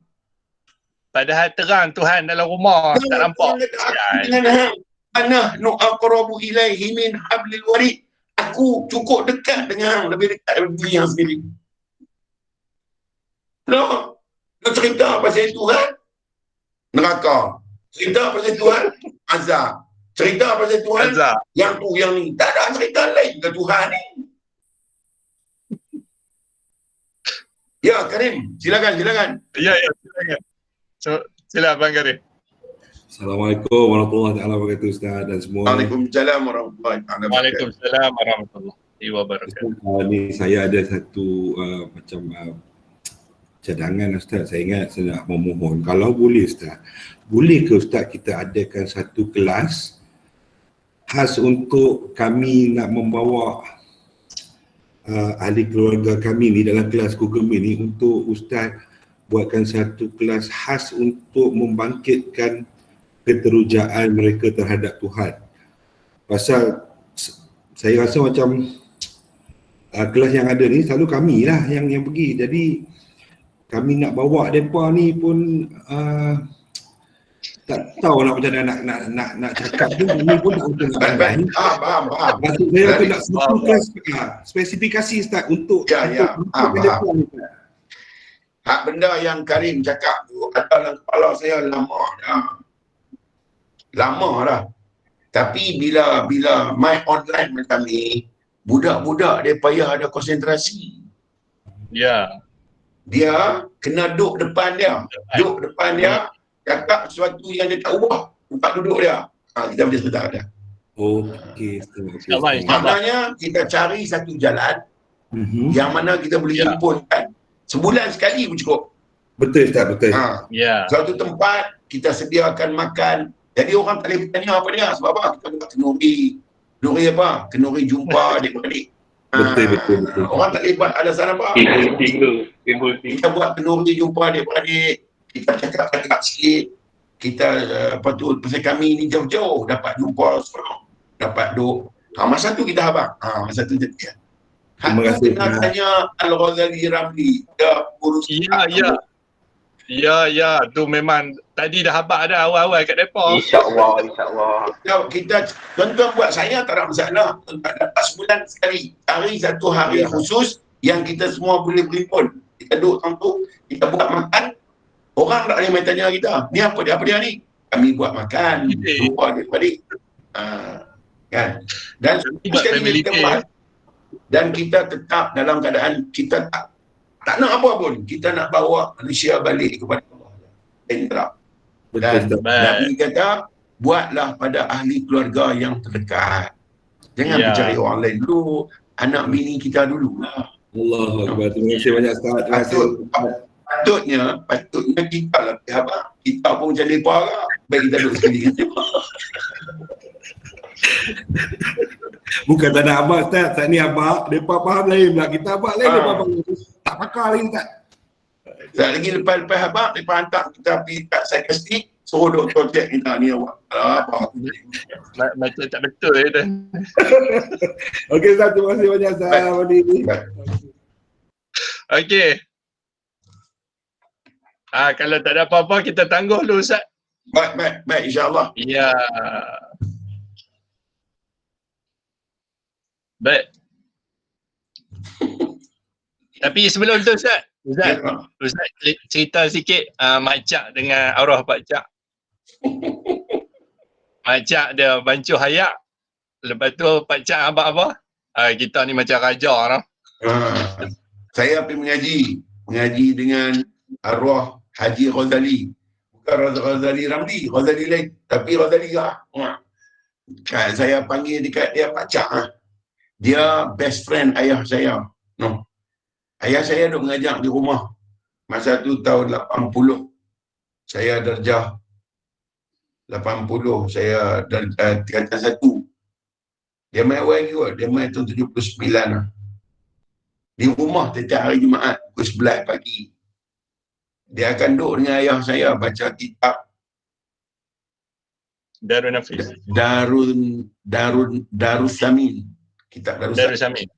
Padahal terang Tuhan dalam rumah tak nampak. Ana nu'aqrabu ilaihi min hablil warid. Aku cukup dekat dengan hang, lebih dekat daripada diri yang sendiri. No. Nak cerita pasal Tuhan, neraka. Cerita pasal Tuhan, azab. Cerita pasal Tuhan, azab. Yang tu, yang ni. Tak ada cerita lain ke Tuhan ni. Ya, Karim. Silakan. Ya, silakan. Silakan Abang Karim. Assalamualaikum warahmatullahi wabarakatuh Ustaz dan semua. Waalaikumsalam warahmatullahi wabarakatuh. Waalaikumsalam warahmatullahi wabarakatuh. Ni saya ada satu macam cadangan Ustaz. Saya ingat saya nak memohon, kalau boleh Ustaz, boleh ke Ustaz kita adakan satu kelas khas untuk kami nak membawa ahli keluarga kami ni dalam kelas Google Meet ni, untuk Ustaz buatkan satu kelas khas untuk membangkitkan keterujaan mereka terhadap Tuhan. Pasal saya rasa macam kelas yang ada ni selalu kami lah yang pergi. Jadi kami nak bawa mereka ni pun tak tahu lah macam mana nak cakap tu. Kami pun nak pandai. Faham. Maksud saya tu nak satu kelas spesifikasi Ustaz untuk hak benda yang Karim cakap tu ada dalam kepala saya lama dah. Tapi bila main online macam ni, budak-budak dia payah ada konsentrasi. Ya. Dia kena duduk depan dia. Cakap sesuatu yang dia tak ubah tempat duduk dia. Kita boleh sedar dia. Okey. Maknanya kita cari satu jalan yang mana kita boleh himpunkan. Sebulan sekali pun cukup. Betul Ustaz, betul. Suatu tempat kita sediakan makan. Jadi orang tak boleh bertanya apa dia. Sebab apa? Kita buat kenuri. Kenuri apa? Kenuri jumpa adik-adik. Betul. Orang tak boleh buat alasan apa. Timbul tiga. Kita buat kenduri jumpa adik-beradik, kita cakap sikit, kita apa tu, pasal kami ni jauh-jauh dapat jumpa seorang, dapat duk. Masa tu kita habang. Masa tu dia. Terima Hatta kasih. kena tanya Al-Ghazali Ramli, dia urus. Ya, tu memang tadi dah habaq dah awal-awal kat depa. InsyaAllah. Kita tuan-tuan buat, saya tak ada masalah. Tak dapat sebulan sekali. Satu hari khusus yang kita semua boleh berhimpun. Kita duduk tu, kita buat makan. Orang tak boleh main tanya kita, ni apa dia ni? Kami buat makan, jumpa adik-adik. Kan? Dan sekali kita buat, dan kita tetap dalam keadaan kita tak nak apa pun. Kita nak bawa manusia balik kepada Allah. Dan Nabi kata, buatlah pada ahli keluarga yang terdekat. Jangan mencari orang lain dulu. Anak bini kita dulu lah. Allahuakbar. Terima kasih banyak Ustaz. Patutnya kita lah sahabat. Kita pun macam mereka lah. Baik kita duduk sekali dengan mereka. Bukan tak nak abang Ustaz. Tak ni abang. Mereka faham lain pula. Kita abang lain. Mereka faham. Tak pakar lagi Ustaz. Tak lagi lepas abang, mereka hantar kita pergi kat psychiatric. Suruh doktor cek kita ni awak. Apa? Macam tak betul dah. Okey Ustaz. Terima kasih banyak Ustaz. Okey. Kalau tak ada apa-apa, kita tangguh dulu Ustaz. Baik, insyaAllah. Ya. Baik. Tapi sebelum tu Ustaz cerita sikit Mak Cak dengan arwah Pak Cak. Mak Cak dia bancuh hayak. Lepas tu Pak Cak apa? Kita ni macam raja lah. Saya pergi mengaji dengan arwah Haji Ghazali. Bukan Ghazali Ramli, Ghazali lain. Tapi Ghazali lah. Kan saya panggil dekat dia Pak Cak. Dia best friend ayah saya. Ayah saya duk mengajak di rumah. Masa tu tahun 80. Saya darjah 80. Saya tingkatan 1. Dia main awal juga. Dia main tahun 79 lah. Di rumah setiap hari Jumaat pukul 11 pagi. Dia akan duduk dengan ayah saya baca kitab Darun Hafiz. Darussamin. Kitab Darussamin.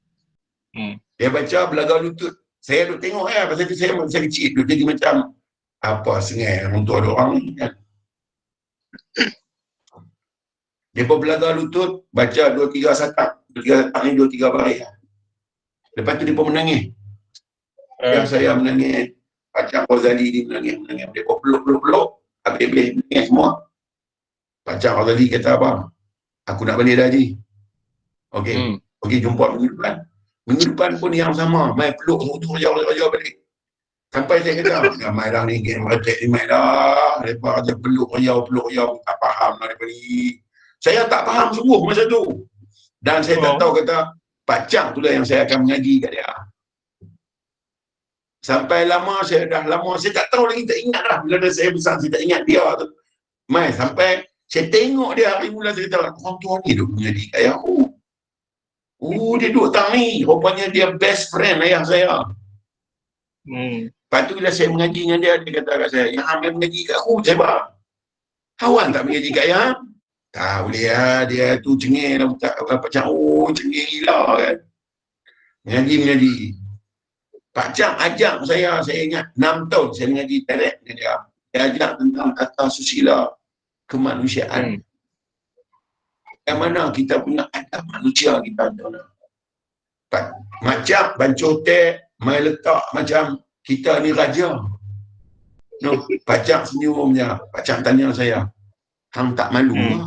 Dia baca belaga lutut. Saya duduk tengok pasal tu saya masa kecil duduk jadi macam apa sengai untuk ada orang ni kan. Dia pun belaga lutut, baca 2-3 satang. 2-3 satang ni 2-3 baris. Lepas tu dia pun menangis. Yang saya menangis. Pacak Ghazali ni menangis. Dia pun peluk-peluk. Habis-habis menangis semua. Pacak Ghazali kata apa? Aku nak balik dah Haji. Okey, jumpa minggu depan. Minggu depan pun yang sama. Mai peluk tu raja balik. Sampai saya kata, mai dah ni game retek ni mai dah. Lepas dia peluk raja. Tak faham lah daripada ni. Saya tak faham sungguh masa tu. Dan saya tak tahu kata, Pacak tu lah yang saya akan mengaji kat dia. Sampai lama, saya tak tahu lagi, tak ingat dah. Bila dah saya besar, saya tak ingat dia tu. Mai, sampai saya tengok dia hari mula, saya kata, orang tua ni duduk mengaji kat ayah aku. Dia duduk tang ni. Rupanya dia best friend ayah saya. Lepas tu bila saya mengaji dengan dia, dia kata kat saya, yang ambil mengaji kat aku, saya faham. Kawan tak mengaji kat ayah? Tak boleh lah, dia tu cengih lah. Macam, cengih gila kan. Mengaji. Pak Cak ajak saya ingat 6 tahun saya mengaji direct dengan dia. Dia ajak tentang tata susila kemanusiaan. Yang mana kita punya adab manusia kita ada. Macam bancuh teh, mai letak macam kita ni raja. Pak Cak senyumnya. Pak Cak tanya saya, hang tak malu lah?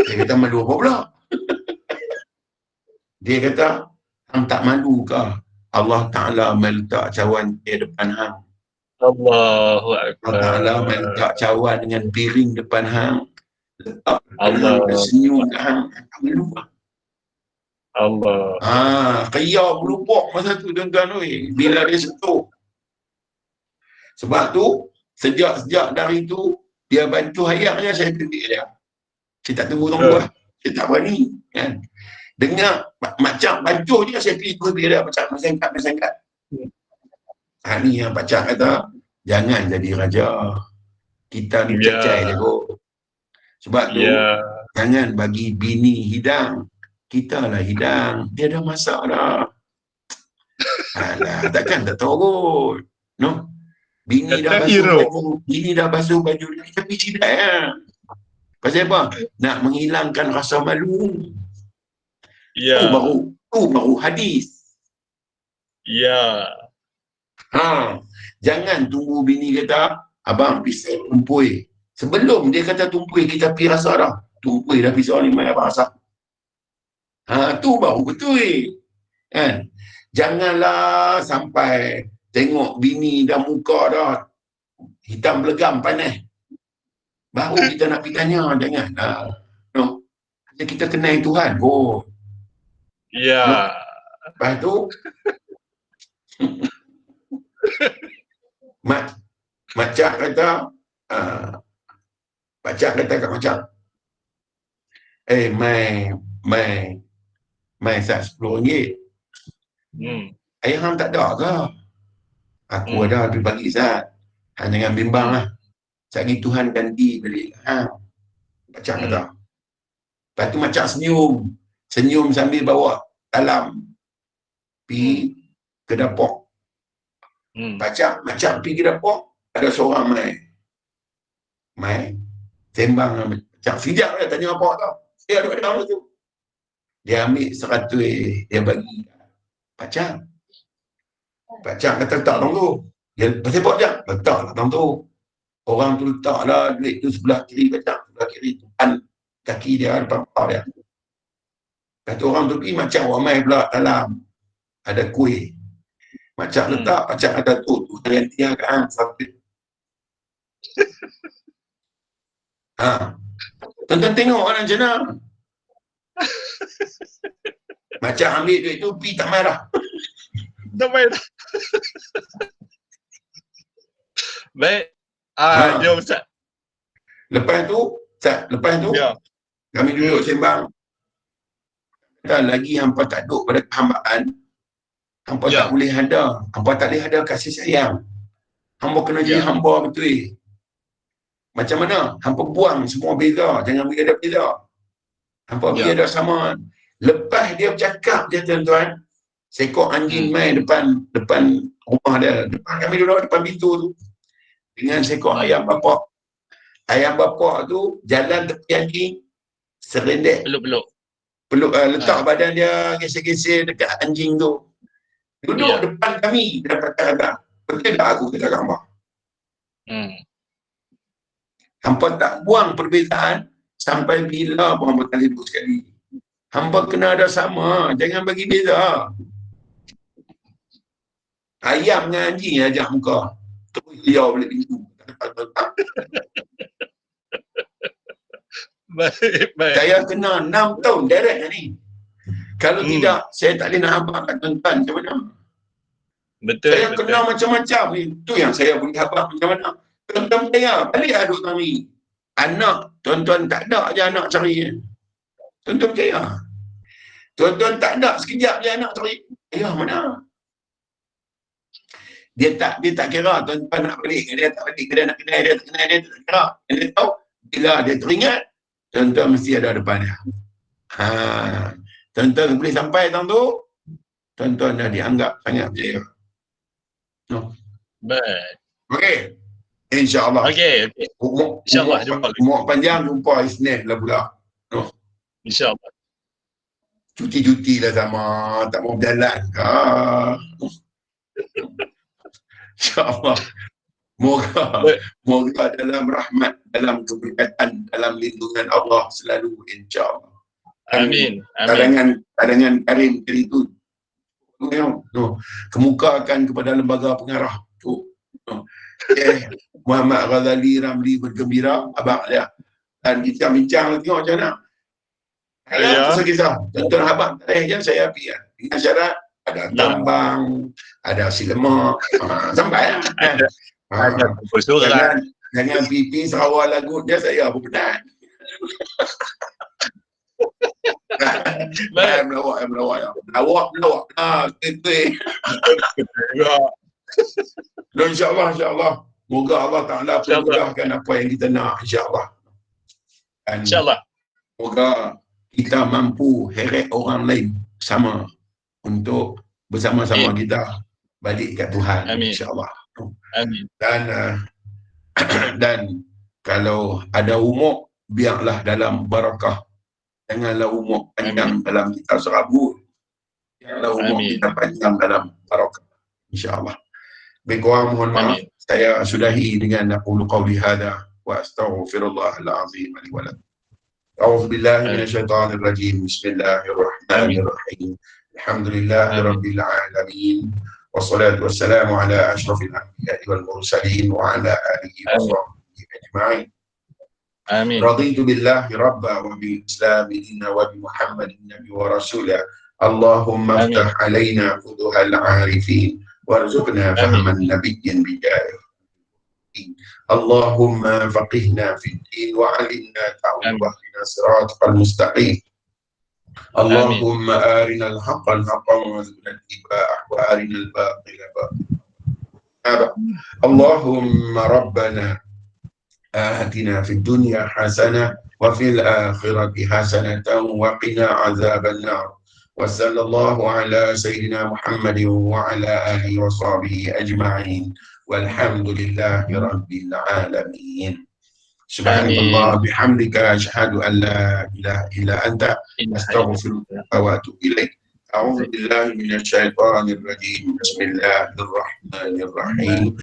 Saya kata, malu apa pula? Dia kata, hang tak malu ke? Allah Ta'ala meletak cawan di depan hang. Allah Ta'ala meletak cawan dengan piring depan hang. Letak Allah senyum kat hang. Tak malu lah. Kaya melupuk masa tu tuan-tuan. Bila dia sentuh. Sebab tu, sejak dari tu, dia bantu hayaknya, saya pendik dia. Saya tak tunggu lah. Saya tak berani. Kan? Dengar macam baju je saya pergi dia macam mesengkat. Ni yang Pak kata, jangan jadi raja. Kita ni cecai je kot. Sebab tu, jangan bagi bini hidang. Kita lah hidang. Dia dah masak dah. Alah, takkan tak tahu kot. No? Bini dah basuh baju dia. Kita pergi cidai lah. Pasal apa? Nak menghilangkan rasa malu. Tu baru hadis. Jangan tunggu bini kata, abang pisau tumpui. Sebelum dia kata tumpui, kita pergi rasa dah. Tumpui dah pisau ni, main abang rasa. Tu baru betul. Kan? Janganlah sampai tengok bini dah muka dah hitam belegam panas. Baru kita nak pergi tanya, janganlah. No. Kita kenal Tuhan. Lepas tu Macam kata kat macam mai sat RM10. Ayah hang tak ada ke? Aku ada pergi bagi sat. Hang jangan bimbang lah. Sagi Tuhan ganti balik hang. Macam kata. Lepas tu macam senyum sambil bawa talam pergi ke dapur. Macam pergi ke dapur, ada seorang mai sembang macam sejak dia tanya apa tau. Dia ada dalam tu. Dia ambil 100, dia bagi Pacang. Pacang kata letak dalam tu. Dia pasal apa je? Letak dalam tu. Orang tu letaklah duit tu sebelah kiri Pacang, sebelah kiri depan kaki dia, depan kepala dia. Kata orang tu pergi macam ramai pula dalam ada kuih. Macam letak, macam ada tu yang tiang kan sampai. Tonton tengok orang macam mana. Macam ambil duit tu, pergi tak marah. Tak marah. Baik. Jom Ustaz. Lepas tu, kami duduk sembang. Dan lagi hampa tak duduk pada kehambaan. Hampa tak boleh ada. Hampa tak boleh ada kasih sayang. Hampa kena jadi hamba betul. Macam mana? Hampa buang semua beza. Jangan bagi ada beza. Hampa bagi ada sama. Lepas dia bercakap je tuan-tuan, seekor anjing main depan rumah dia. Depan kami duduk depan pintu tu. Dengan seekor ayam bapak. Ayam bapak tu jalan tepi anjing. Serendek. Peluk letak badan dia gesek-gesek dekat anjing tu. Duduk depan kami. Dia kata, betul tak aku kata kat hamba? Hampa tak buang perbezaan sampai bila pun hamba tak ribut sekali. Hamba kena ada sama. Jangan bagi beza. Ayam dengan anjing ajak muka. Terus liau balik pintu. Baik. Saya kena 6 tahun direct ni. Kalau tidak, saya tak boleh nak habaq kat tuan-tuan macam mana. Betul. Saya kena macam-macam ni. Itu yang saya boleh habaq macam mana. Tuan-tuan percaya, balik aduk kami. Anak, tuan-tuan tak ada je anak cari. Tuan-tuan percaya. Tuan-tuan tak ada sekejap je anak cari. Ayah mana? Dia tak kira tuan-tuan nak balik ke dia, tak balik ke dia, nak kenal dia, tak kenal dia, tak kira. Dia tahu, bila dia teringat, tuan-tuan mesti ada depan dia. Tuan-tuan boleh sampai tahun tu, tuan-tuan dah dianggap sangat percaya. Baik. Okey. InsyaAllah. Okey. InsyaAllah. Umur panjang jumpa Isnin lah pula. InsyaAllah. Cuti-cuti lah sama. Tak mau berjalan. InsyaAllah. Moga dalam rahmat, dalam keberkatan, dalam lindungan Allah selalu, insyaAllah. Amin. Cadangan Karim kali itu kemukakan kepada lembaga pengarah tu. Muhammad Ghazali Ramli bergembira abang dia dan bincang-bincang tengok macam mana. Kisah-kisah tuan-tuan abang je saya pergi dengan syarat ada tambang, ada si lemak, sampai jangan pipi Sarawak lagu dia saya apa penat. Baik, melawak. Kita. Dan insya-Allah. Moga Allah Ta'ala permudahkan apa yang kita nak, insya-Allah. Dan InsyaAllah. moga kita mampu heret orang lain sama untuk bersama-sama kita balik kat Tuhan, insya-Allah. Amin. Dan kalau ada umur, biarlah dalam barakah. Janganlah umur panjang dalam kita serabut. Biarlah umur kita panjang dalam barakah, insya-Allah. Berkurang mohon maaf, saya sudahi dengan aqulu qawli hadha wa astaghfirullah al-azim li wa lakum. A'udzu billahi minasyaitonir rajim. Bismillahirrahmanirrahim. Alhamdulillahi rabbil alamin. Wassalatu wassalamu ala asyrafil anbiya'i wal mursalin wa ala alihi wa sahbihi ajma'in. Amin. Raditu billahi rabba wa bil islami dinna wa bi Muhammadin nabi wa rasulah. Allahumma aftah alaina futuhal arifin warzuqna fahman nabiyyin bijari. Allahumma faqihna fid din wa 'allimna ta'wil wahdina siratal mustaqim. Allahumma arina al-haqqa haqqan warzuqna ittiba'ah wa arina al-batila batilan. Allahumma rabbana آتنا في الدنيا حسنة وفي الآخرة حسنة وقنا عذاب النار. وصلى الله على سيدنا محمد وعلى آله وصحبه أجمعين والحمد لله رب العالمين. سبحانك الله بحمدك أشهد أن لا إله إلا أنت أستغفرك وأتوب إليك. أعوذ بالله من الشيطان الرجيم. بسم الله الرحمن الرحيم.